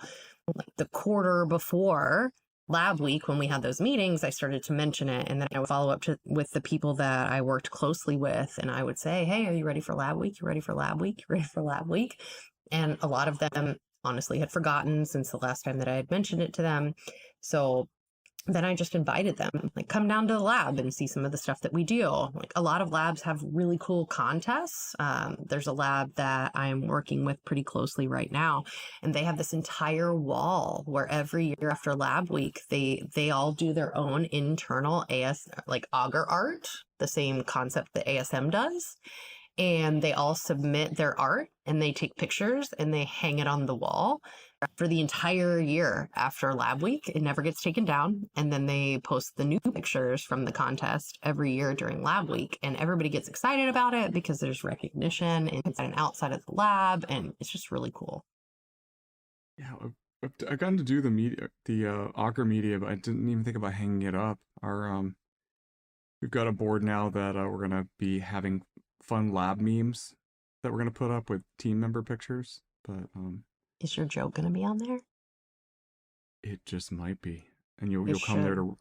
like the quarter before Lab Week, when we had those meetings, I started to mention it, and then I would follow up with the people that I worked closely with, and I would say, hey, are you ready for Lab Week? You ready for Lab Week? You ready for Lab Week? And a lot of them honestly had forgotten since the last time that I had mentioned it to them. So then I just invited them, like, come down to the lab and see some of the stuff that we do. Like, a lot of labs have really cool contests. There's a lab that I'm working with pretty closely right now, and they have this entire wall where every year after lab week, they all do their own internal like Augur art, the same concept that ASM does. And they all submit their art and they take pictures and they hang it on the wall for the entire year after lab week. It never gets taken down. And then they post the new pictures from the contest every year during lab week. And everybody gets excited about it because there's recognition inside and outside of the lab. And it's just really cool. Yeah, I've gotten to do the Augur media, but I didn't even think about hanging it up. We've got a board now that we're gonna be having fun lab memes that we're gonna put up with team member pictures. But Is your joke going to be on there? it just might be, and you'll come there to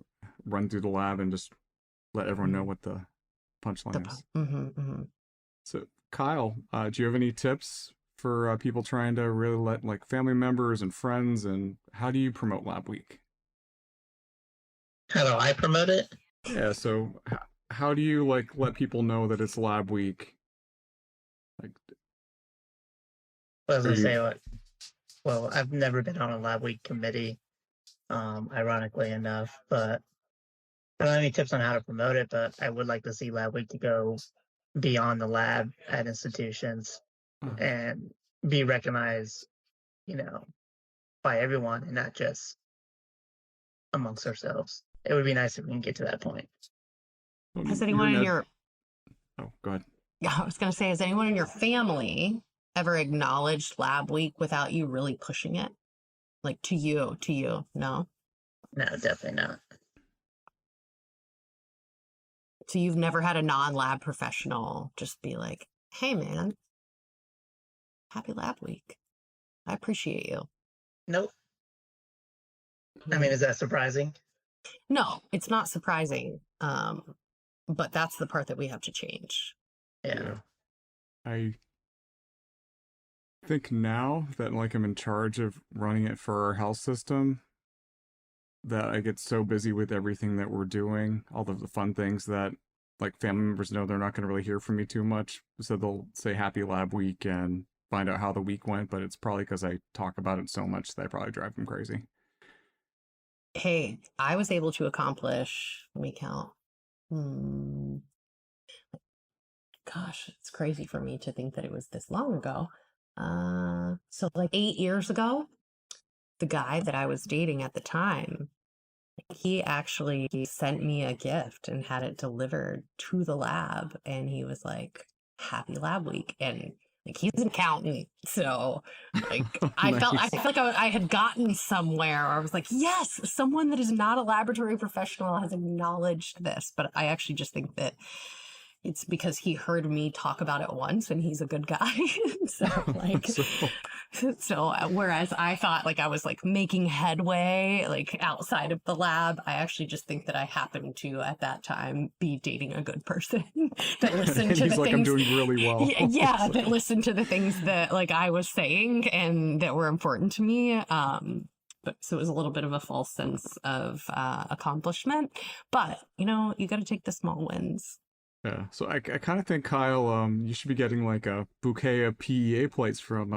run through the lab and just let everyone know what the punchline is. So, Kyle, do you have any tips for people trying to really let like family members and friends, and how do you promote Lab Week? How do I promote it? Yeah, so how do you like let people know that it's Lab Week? Like, What was I Are you- say? Well, I've never been on a lab week committee, ironically enough, but I don't have any tips on how to promote it, but I would like to see lab week to go beyond the lab at institutions uh, and be recognized, by everyone and not just amongst ourselves. It would be nice if we can get to that point. well, Has you're anyone in Ned- your, Oh, go ahead. yeah, I was going to say, has anyone in your family ever acknowledged lab week without you really pushing it? Like to you, no? No, definitely not. So you've never had a non-lab professional just be like, hey man, happy lab week. I appreciate you. Nope. I mean, is that surprising? No, it's not surprising. But that's the part that we have to change. Yeah. I think now that like I'm in charge of running it for our health system, that I get so busy with everything that we're doing, all of the fun things, that like family members know they're not going to really hear from me too much. So they'll say happy lab week and find out how the week went, but it's probably because I talk about it so much that I probably drive them crazy. Hey, I was able to accomplish, let me count. Gosh, it's crazy for me to think that it was this long ago. So like 8 years ago, the guy that I was dating at the time, he actually sent me a gift and had it delivered to the lab. And he was like, happy lab week. And like, he's an accountant. So like, I felt Nice. like I had gotten somewhere. I was like, yes, someone that is not a laboratory professional has acknowledged this. But I actually just think that it's because he heard me talk about it once and he's a good guy. So like, so whereas I thought like I was like making headway like outside of the lab, I actually just think that I happened to at that time be dating a good person that listened And to he's the like, things. I'm doing really well. Yeah, that listened to the things that like I was saying and that were important to me. But so it was a little bit of a false sense of accomplishment. But you know, you got to take the small wins. Yeah, so I kind of think, Kyle, you should be getting like a bouquet of PEA plates from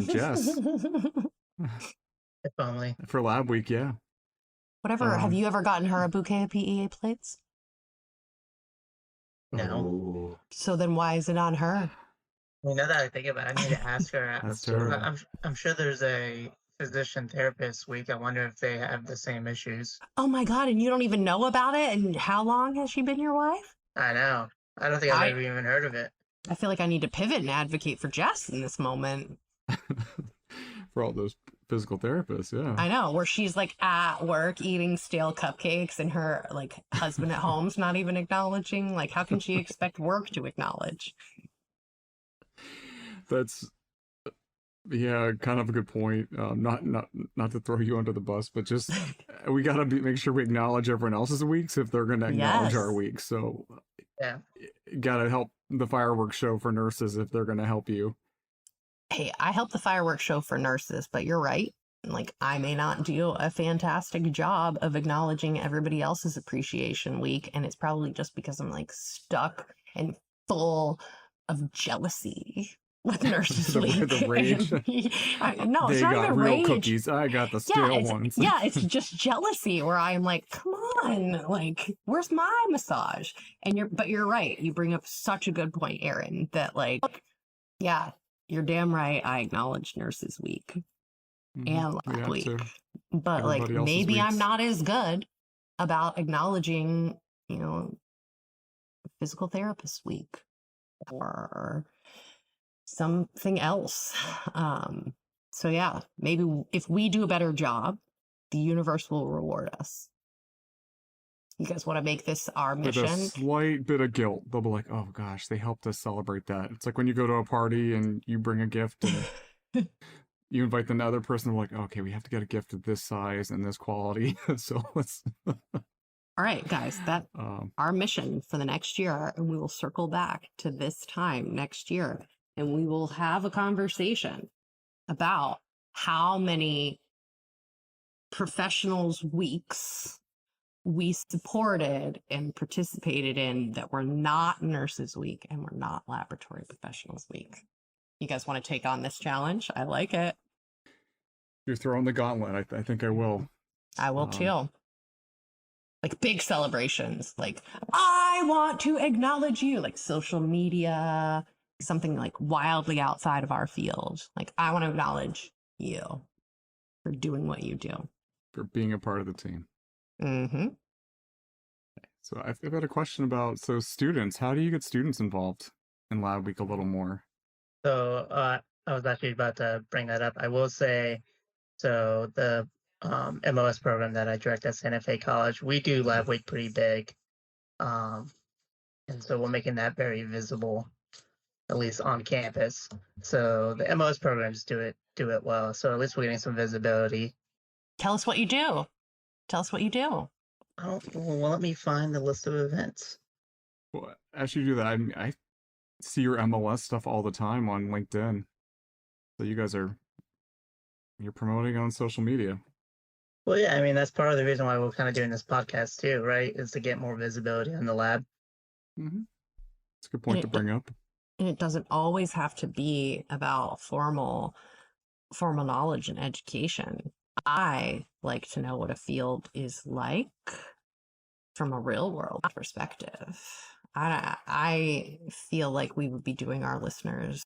Jess If only. for Lab Week. Yeah. Whatever. Have you ever gotten her a bouquet of PEA plates? No. So then why is it on her? Now that I think about it, I need to ask her. That's terrible. I'm sure there's a physician therapist week. I wonder if they have the same issues. Oh my God. And you don't even know about it? And how long has she been your wife? I know. I don't think I've ever even heard of it. I feel like I need to pivot and advocate for Jess in this moment. For all those physical therapists, yeah. I know, where she's like at work eating stale cupcakes and her like husband at home's not even acknowledging. Like, how can she expect work to acknowledge? That's yeah, kind of a good point. Not to throw you under the bus, but just we gotta make sure we acknowledge everyone else's weeks if they're gonna acknowledge our Yes. weeks. So Yeah. you gotta help the fireworks show for nurses if they're gonna help you. Hey, I help the fireworks show for nurses, but you're right. Like, I may not do a fantastic job of acknowledging everybody else's appreciation week, and it's probably just because I'm like stuck and full of jealousy with Nurses Week. The rage. No, They it's not got even real rage. cookies. I got the stale ones. Yeah, it's just jealousy where I'm like, come on, like, where's my massage? And you're right. You bring up such a good point, Aaron, that like, yeah, you're damn right. I acknowledge Nurses Week Mhm. and We Lab have Week, to. but like Everybody else's maybe I'm weeks. not as good about acknowledging, Physical Therapist Week or something else. So yeah, maybe if we do a better job, the universe will reward us. You guys want to make this our With a mission? slight bit of guilt. They'll be like, oh gosh, they helped us celebrate that. It's like when you go to a party and you bring a gift and you invite the other person, they're like, okay, we have to get a gift of this size and this quality. So let's All right, guys, that um our mission for the next year, and we will circle back to this time next year, and we will have a conversation about how many professionals weeks we supported and participated in that were not Nurses Week and were not Laboratory Professionals Week. You guys want to take on this challenge? I like it. you're throwing the gauntlet. I think I will. I will Um, too. Like big celebrations, like I want to acknowledge you, like social media, something like wildly outside of our field. Like I want to acknowledge you for doing what you do. For being a part of the team. Mm-hmm. So I've got a question about, so students, how do you get students involved in Lab Week a little more? So I was actually about to bring that up. I will say, so the MOS program that I direct at Santa Fe College, we do Lab Week pretty big, and so we're making that very visible, at least on campus. So the MOS programs do it well. So at least we're getting some visibility. Tell us what you do. Tell us what you do. Oh, well, let me find the list of events. Well, as you do that, I see your MLS stuff all the time on LinkedIn. So you guys you're promoting on social media. Well, yeah, I mean, that's part of the reason why we're kind of doing this podcast too, right? Is to get more visibility in the lab. Mm-hmm. It's a good point to bring up. And it doesn't always have to be about formal knowledge and education. I like to know what a field is like from a real world perspective. I feel like we would be doing our listeners,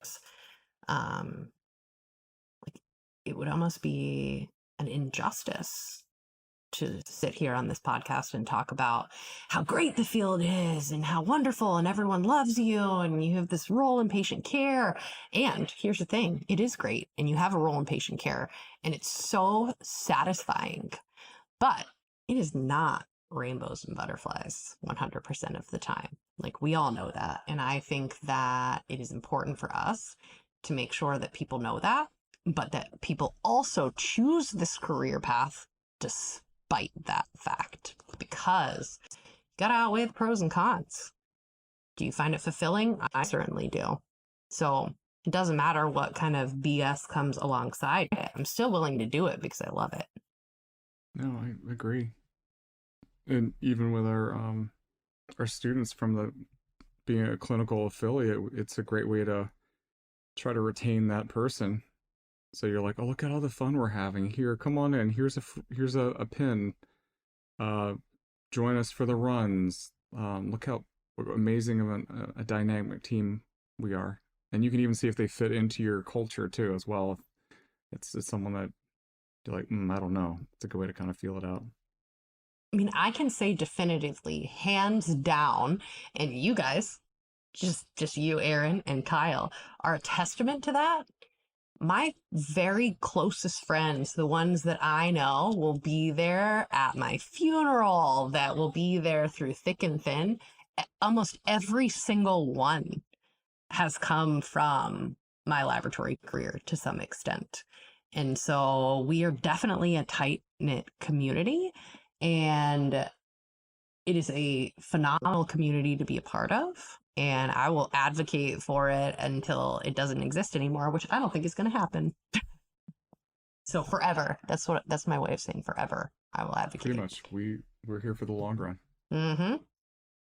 like it would almost be an injustice to sit here on this podcast and talk about how great the field is and how wonderful and everyone loves you and you have this role in patient care. And here's the thing, it is great and you have a role in patient care and it's so satisfying, but it is not rainbows and butterflies 100% of the time. Like we all know that. And I think that it is important for us to make sure that people know that, but that people also choose this career path despite that fact, because you gotta outweigh the pros and cons. Do you find it fulfilling? I certainly do. So it doesn't matter what kind of BS comes alongside it. I'm still willing to do it because I love it. No, I agree. And even with our students from being a clinical affiliate, it's a great way to try to retain that person. So you're like, oh, look at all the fun we're having here. Come on in. Here's a pin. Join us for the runs. Look how amazing of a dynamic team we are. And you can even see if they fit into your culture too, as well. It's someone that you're like, I don't know. It's a good way to kind of feel it out. I mean, I can say definitively, hands down, and you guys, just you, Aaron and Kyle, are a testament to that. My very closest friends, the ones that I know will be there at my funeral, that will be there through thick and thin, almost every single one has come from my laboratory career to some extent. And so we are definitely a tight-knit community, and it is a phenomenal community to be a part of. And I will advocate for it until it doesn't exist anymore, which I don't think is going to happen. So forever. That's my way of saying forever. I will advocate. Pretty much. We're here for the long run. Mm-hmm.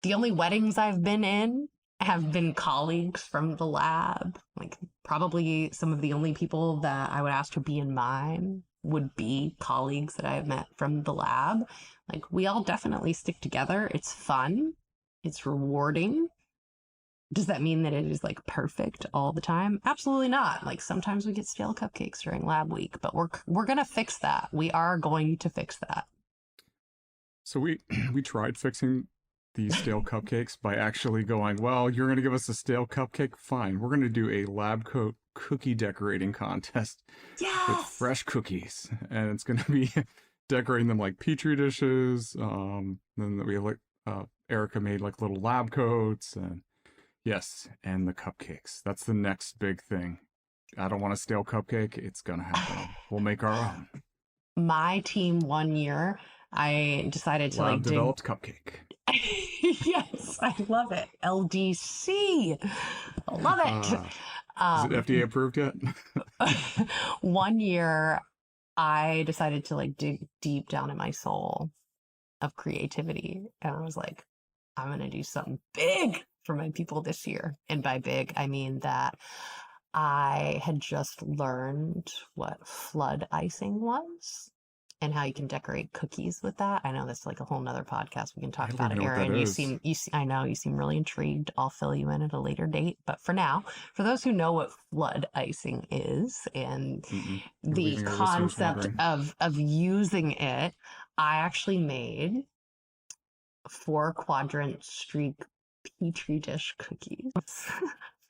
The only weddings I've been in have been colleagues from the lab. Like probably some of the only people that I would ask to be in mine would be colleagues that I have met from the lab. Like we all definitely stick together. It's fun. It's rewarding. Does that mean that it is like perfect all the time? Absolutely not. Like sometimes we get stale cupcakes during lab week, but we're going to fix that. We are going to fix that. So we tried fixing these stale cupcakes by actually going, well, you're going to give us a stale cupcake? Fine. We're going to do a lab coat cookie decorating contest with Yes. fresh cookies. And it's going to be decorating them like Petri dishes. Then we have like, Erica made like little lab coats and yes. And the cupcakes. That's the next big thing. I don't want a stale cupcake. It's going to happen. We'll make our own. My team one year, I decided to Lab like developed cupcake. Yes, I love it. LDC. I love it. Is it FDA approved yet? One year, I decided to like dig deep down in my soul of creativity. And I was like, I'm going to do something big for my people this year. And by big, I mean that I had just learned what flood icing was and how you can decorate cookies with that. I know that's like a whole nother podcast. We can talk I don't about it, even know what Aaron. that is. I know you seem really intrigued. I'll fill you in at a later date. But for now, for those who know what flood icing is and Mm-mm. We're the leaving our listeners concept wondering. of using it, I actually made 4-quadrant streak Petri dish cookies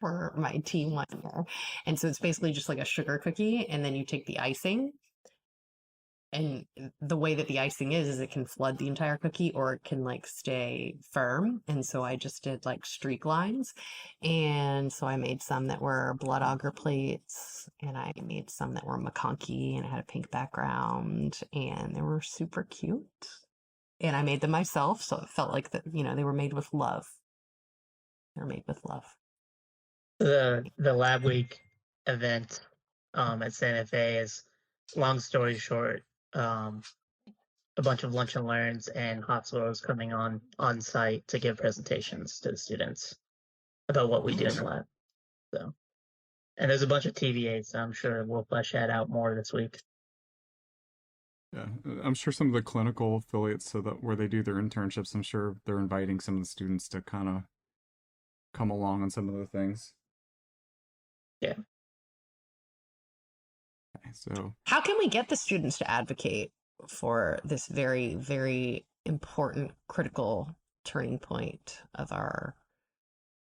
for my team one year. And so it's basically just like a sugar cookie, and then you take the icing. And the way that the icing is it can flood the entire cookie or it can like stay firm. And so I just did like streak lines. And so I made some that were blood auger plates, and I made some that were McConkey, and I had a pink background, and they were super cute. And I made them myself, so it felt like that, they were made with love. They're made with love. The lab week event at Santa Fe is, long story short, a bunch of lunch and learns and hospitals coming on site to give presentations to the students about what we do in the lab. So, and there's a bunch of TVAs, so I'm sure we'll flesh that out more this week. Yeah, I'm sure some of the clinical affiliates, so that where they do their internships, I'm sure they're inviting some of the students to kind of come along on some of the things. Yeah. Okay, so How can we get the students to advocate for this very, very important, critical turning point of our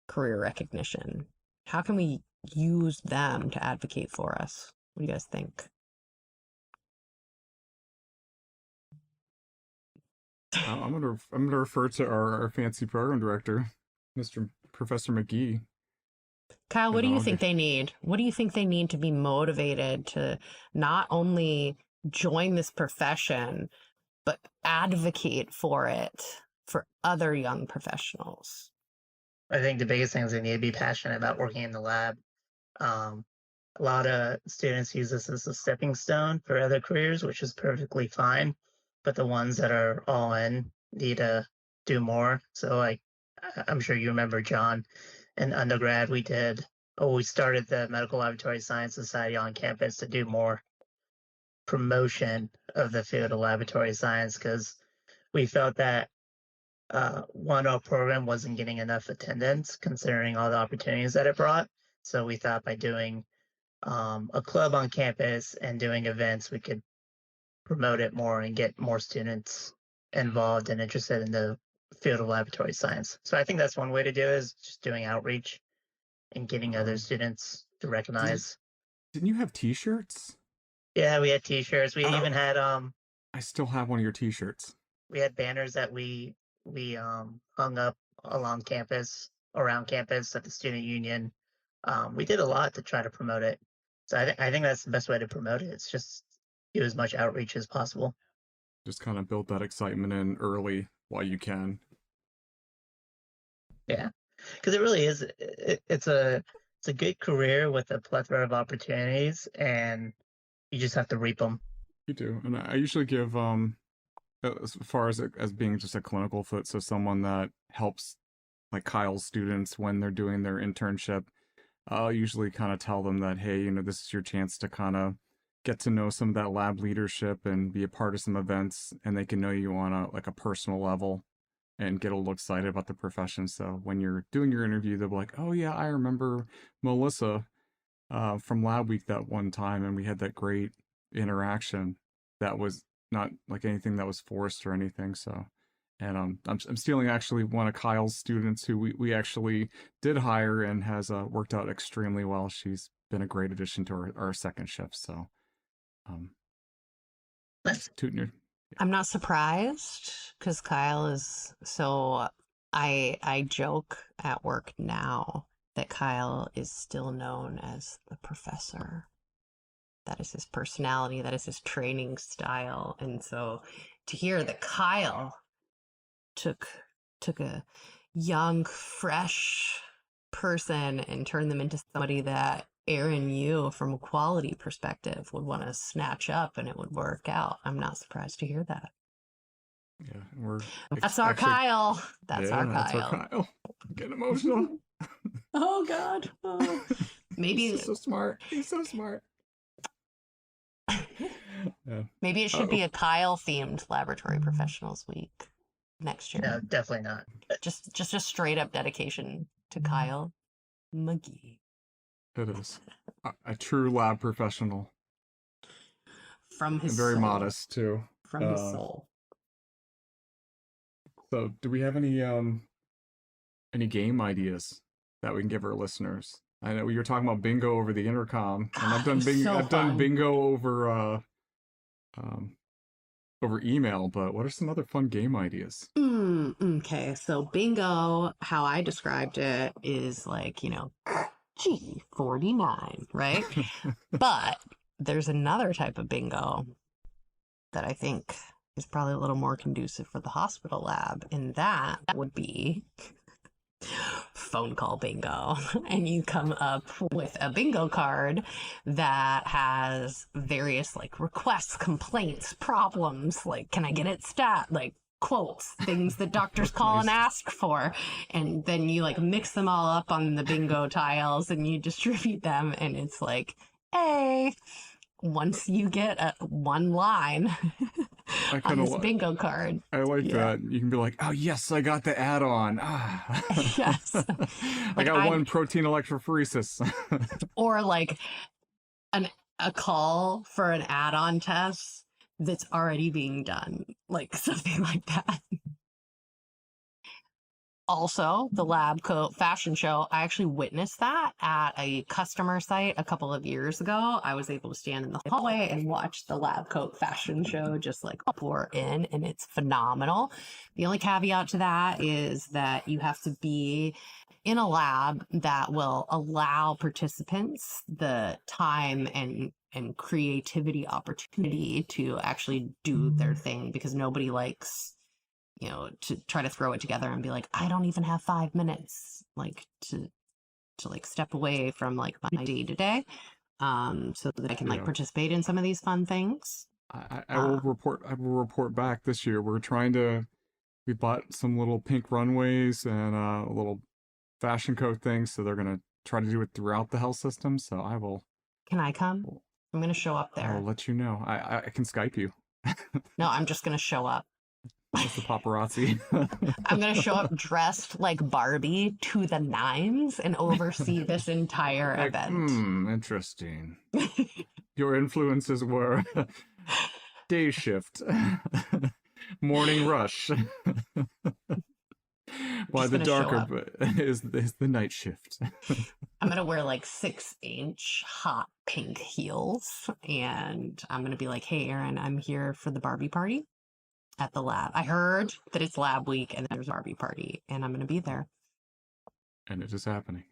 career recognition? How can we use them to advocate for us? What do you guys think? I'm gonna refer to our fancy program director, Mr. Professor McGee. Kyle, what do you Okay. think they need? What do you think they need to be motivated to not only join this profession, but advocate for it for other young professionals? I think the biggest thing is they need to be passionate about working in the lab. A lot of students use this as a stepping stone for other careers, which is perfectly fine. But the ones that are all in need to do more. So, like, I'm sure you remember, John, in undergrad, we started the Medical Laboratory Science Society on campus to do more promotion of the field of laboratory science, because we felt that one, our program wasn't getting enough attendance considering all the opportunities that it brought. So we thought by doing a club on campus and doing events, we could promote it more and get more students involved and interested in the field of laboratory science. So I think that's one way to do it, is just doing outreach and getting other students to recognize. Didn't you have T-shirts? Yeah, we had T-shirts. We even had I still have one of your T-shirts. we had banners that we hung up along campus, around campus at the student union. We did a lot to try to promote it. So I think that's the best way to promote it. It's just do as much outreach as possible. Just kind of build that excitement in early while you can. Yeah, because it really is. It's a good career with a plethora of opportunities, and You just have to reap them. You do, and I usually give as far as as being just a clinical foot, so someone that helps like Kyle's students when they're doing their internship. I'll usually kind of tell them that, hey, this is your chance to kind of get to know some of that lab leadership and be a part of some events, and they can know you on a personal level and get a little excited about the profession. So when you're doing your interview, they'll be like, oh yeah, I remember Melissa from Lab Week that one time, and we had that great interaction that was not like anything that was forced or anything. So, and I'm stealing actually one of Kyle's students who we actually did hire and has worked out extremely well. She's been a great addition to our second shift. So, tooting your. I'm not surprised because Kyle is so. I joke at work now that Kyle is still known as the professor. That is his personality. That is his training style. And so to hear that Kyle took a young, fresh person and turned them into somebody that Aaron, you, from a quality perspective, would want to snatch up and it would work out. I'm not surprised to hear that. Yeah, That's our Kyle. That's our Kyle. That's our Kyle. I'm getting emotional. Oh God. Oh. Maybe he's so smart. He's so smart. Yeah. Maybe it should be a Kyle themed Laboratory Professionals Week next year. No, definitely not. Just a straight up dedication to Kyle McGee. It is a true lab professional. From his and very soul. Modest too. From his soul. So, do we have any game ideas that we can give our listeners? I know you were talking about bingo over the intercom, and I've done bingo. So I've done bingo over over email. But what are some other fun game ideas? Okay, so bingo, how I described it is like G49, right? But there's another type of bingo that I think is probably a little more conducive for the hospital lab, and that would be phone call bingo. And you come up with a bingo card that has various requests, complaints, problems, can I get it stat, quotes, things that doctors call and ask for, and then you mix them all up on the bingo tiles and you distribute them, and it's hey, once you get one line on this bingo card. I like that. You can be like, oh yes, I got the add-on. Yes. I got one protein electrophoresis. Or a call for an add-on test that's already being done, something like that. Also, the lab coat fashion show, I actually witnessed that at a customer site a couple of years ago. I was able to stand in the hallway and watch the lab coat fashion show just pour in, and it's phenomenal. The only caveat to that is that you have to be in a lab that will allow participants the time and creativity opportunity to actually do their thing, because nobody likes to try to throw it together and be like, I don't even have 5 minutes, to step away from my day to day, so that I can participate in some of these fun things. I will report back this year. We bought some little pink runways and a little fashion coat thing, so they're gonna try to do it throughout the health system. So I will. Can I come? I'm gonna show up there. I'll let you know. I can Skype you. No, I'm just gonna show up. It's the paparazzi. I'm going to show up dressed like Barbie to the nines and oversee this entire event. Interesting. Your influences were day shift, morning rush. While the darker is the night shift. I'm going to wear 6-inch hot pink heels, and I'm going to be like, hey, Aaron, I'm here for the Barbie party at the lab. I heard that it's lab week and there's a Barbie party, and I'm going to be there. And it is happening.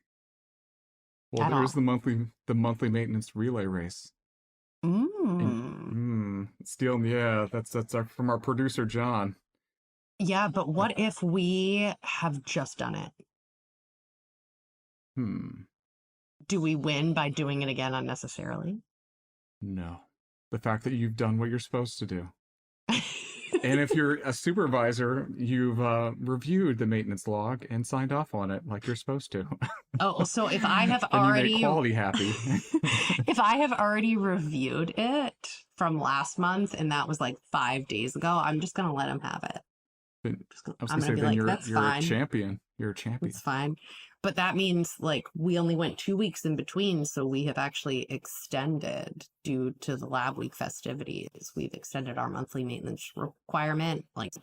Well, there's the monthly maintenance relay race. Stealing, that's from our producer John. Yeah, but what if we have just done it? Do we win by doing it again unnecessarily? No. the fact that you've done what you're supposed to do. And if you're a supervisor, you've reviewed the maintenance log and signed off on it like you're supposed to. Oh, so if I have Then you already make quality happy. if I have already reviewed it from last month and that was like 5 days ago, I'm just gonna let him have it. Then- I was I'm gonna say, gonna be then like, you're that's you're fine. a champion. You're a champion. It's fine. But that means like we only went 2 weeks in between, so we have actually extended due to the lab week festivities. We've extended our monthly maintenance requirement like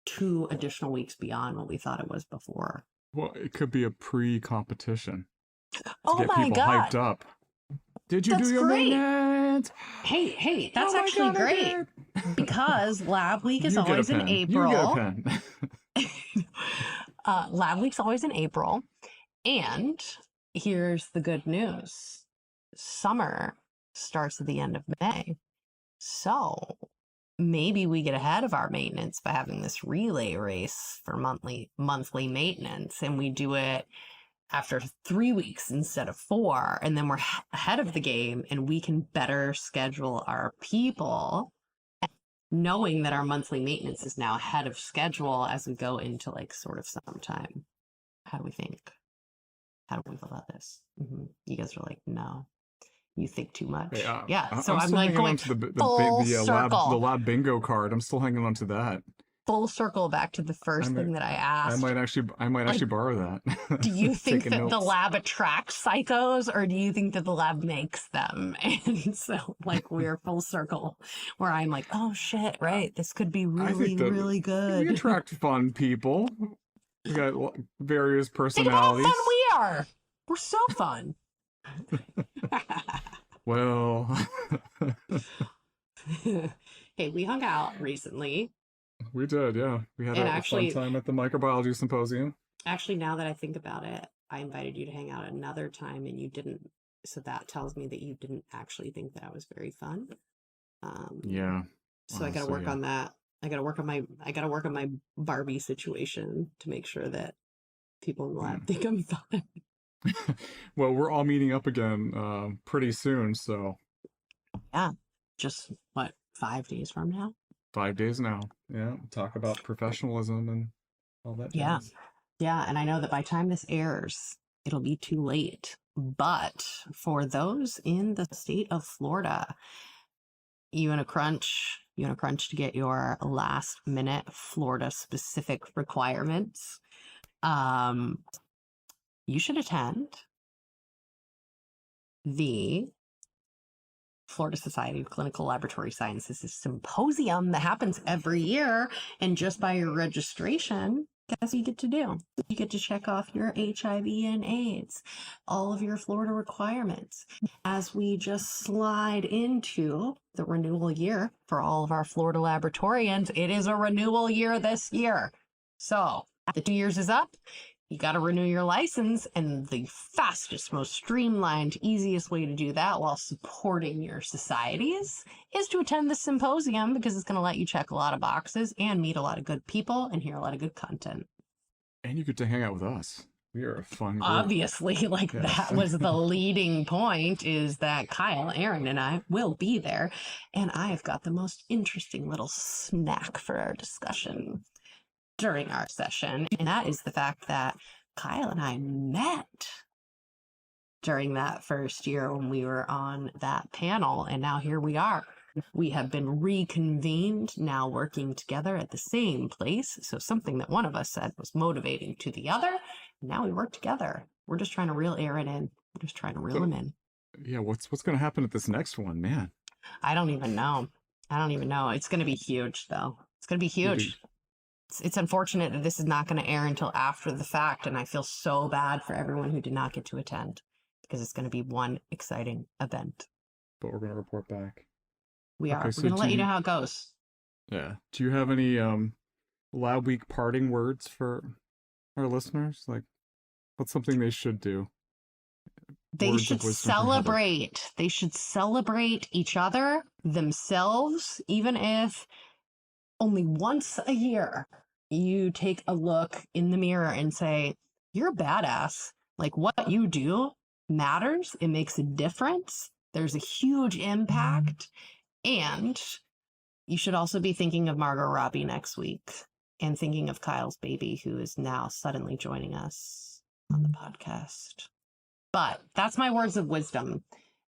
2 additional weeks beyond what we thought it was before. Well, it could be a pre-competition to Oh get my people God. hyped up. Did you That's do your great. maintenance? Hey, that's Oh my actually God, I great did. because lab week is You get a always in pen. April. You get a pen. Lab week's always in April. And here's the good news. Summer starts at the end of May. So maybe we get ahead of our maintenance by having this relay race for monthly maintenance, and we do it after 3 weeks instead of 4, and then we're ahead of the game and we can better schedule our people, knowing that our monthly maintenance is now ahead of schedule as we go into like sort of summertime. How do we think? How do we feel about this? You guys are like, no, you think too much. Yeah. So I'm still like hanging going on to full circle. the lab bingo card. I'm still hanging on to that. Full circle back to the first thing that I asked. I might actually borrow that. Do you think Taking that the notes. lab attracts psychos, or do you think that the lab makes them? And so, like, we're full circle, where I'm like, oh shit, right? This could be I really, think that really we good. attract fun people. We got various Think about how personalities. fun we are. We're so fun. Well, Hey, we hung out recently. we did, yeah. We had And a actually- fun time at the microbiology symposium. Actually, now that I think about it, I invited you to hang out another time and you didn't. So that tells me that you didn't actually think that I was very fun. Yeah. So I got to honestly, work yeah. on that. I got to work on my Barbie situation to make sure that people in the lab think I'm fun. Well, we're all meeting up again pretty soon, so Just what, 5 days from now? 5 days now. Yeah, talk about professionalism and all that. Yeah. jazz. Yeah, and I know that by the time this airs, it'll be too late. But for those in the state of Florida, you in a crunch to get your last minute Florida specific requirements, you should attend the Florida Society of Clinical Laboratory Sciences symposium that happens every year. And just by your registration, guess what you get to do? You get to check off your HIV and AIDS, all of your Florida requirements. As we just slide into the renewal year for all of our Florida laboratorians, it is a renewal year this year. So the 2 years is up. You got to renew your license, and the fastest, most streamlined, easiest way to do that while supporting your societies is to attend the symposium, because it's going to let you check a lot of boxes and meet a lot of good people and hear a lot of good content. And you get to hang out with us. We are a fun group. Obviously, like Yes. that was the leading point, is that Kyle, Aaron, and I will be there, and I've got the most interesting little snack for our discussion during our session, and that is the fact that Kyle and I met during that first year when we were on that panel, and now here we are. We have been reconvened, now working together at the same place. So something that one of us said was motivating to the other. Now we work together. We're just trying to reel Aaron in. We're just trying to reel him in. Yeah, what's going to happen at this next one, man? I don't even know. It's going to be huge, though. It's going to be huge. It's unfortunate that this is not going to air until after the fact, and I feel so bad for everyone who did not get to attend, because it's going to be one exciting event. But we're going to report back. We are. Okay, We're so going to let do you know you- how it goes. Yeah. Do you have any Lab Week parting words for our listeners? Like, what's something they should do? They Words of should wisdom from Heather. celebrate. They should celebrate each other, themselves, even if only once a year you take a look in the mirror and say, you're a badass. Like, what you do matters. It makes a difference. There's a huge impact. And you should also be thinking of Margot Robbie next week and thinking of Kyle's baby, who is now suddenly joining us on the podcast. But that's my words of wisdom.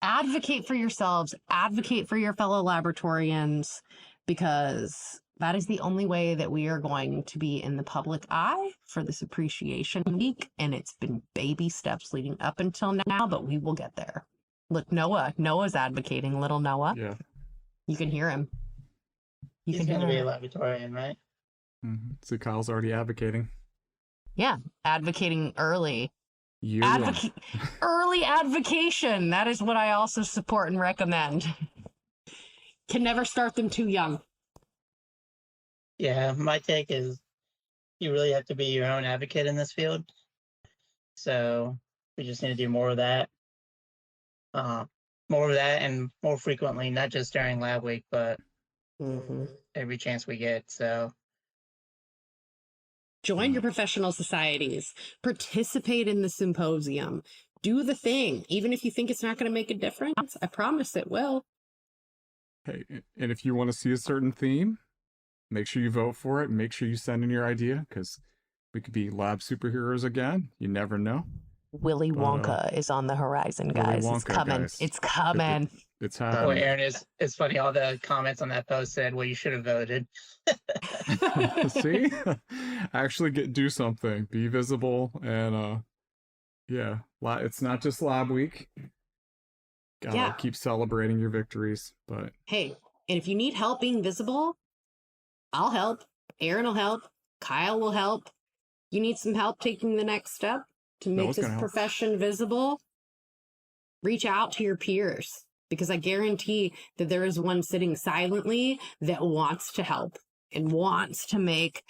Advocate for yourselves, advocate for your fellow laboratorians, because that is the only way that we are going to be in the public eye for this appreciation week. And it's been baby steps leading up until now, but we will get there. Look, Noah's advocating, little Noah. Yeah. You can hear him. He's going to be a laboratorian, right? Mm-hmm. See, Kyle's already advocating. Yeah, advocating early. Year one. Early advocation. That is what I also support and recommend. Can never start them too young. Yeah, my take is you really have to be your own advocate in this field. So we just need to do more of that. More of that and more frequently, not just during lab week, but every chance we get. So join your professional societies, participate in the symposium, do the thing. Even if you think it's not going to make a difference, I promise it will. Hey, and if you want to see a certain theme, make sure you vote for it. Make sure you send in your idea, because we could be lab superheroes again. You never know. Willy Wonka is on the horizon, guys. Willy Wonka, it's coming. guys. It's coming. It's boy, happening. Aaron, it's funny. All the comments on that post said, well, you should have voted. See? Actually do something. Be visible. And yeah, it's not just lab week. Gotta keep celebrating your victories. But hey, and if you need help being visible, I'll help. Aaron will help. Kyle will help. You need some help taking the next step to make this profession visible? Reach out to your peers, because I guarantee that there is one sitting silently that wants to help and wants to make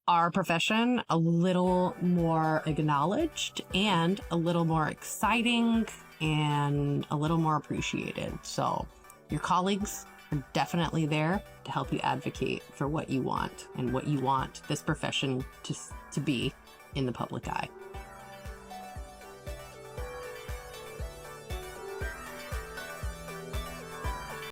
our profession a little more acknowledged and a little more exciting and a little more appreciated. So your colleagues are definitely there to help you advocate for what you want and what you want this profession to be in the public eye.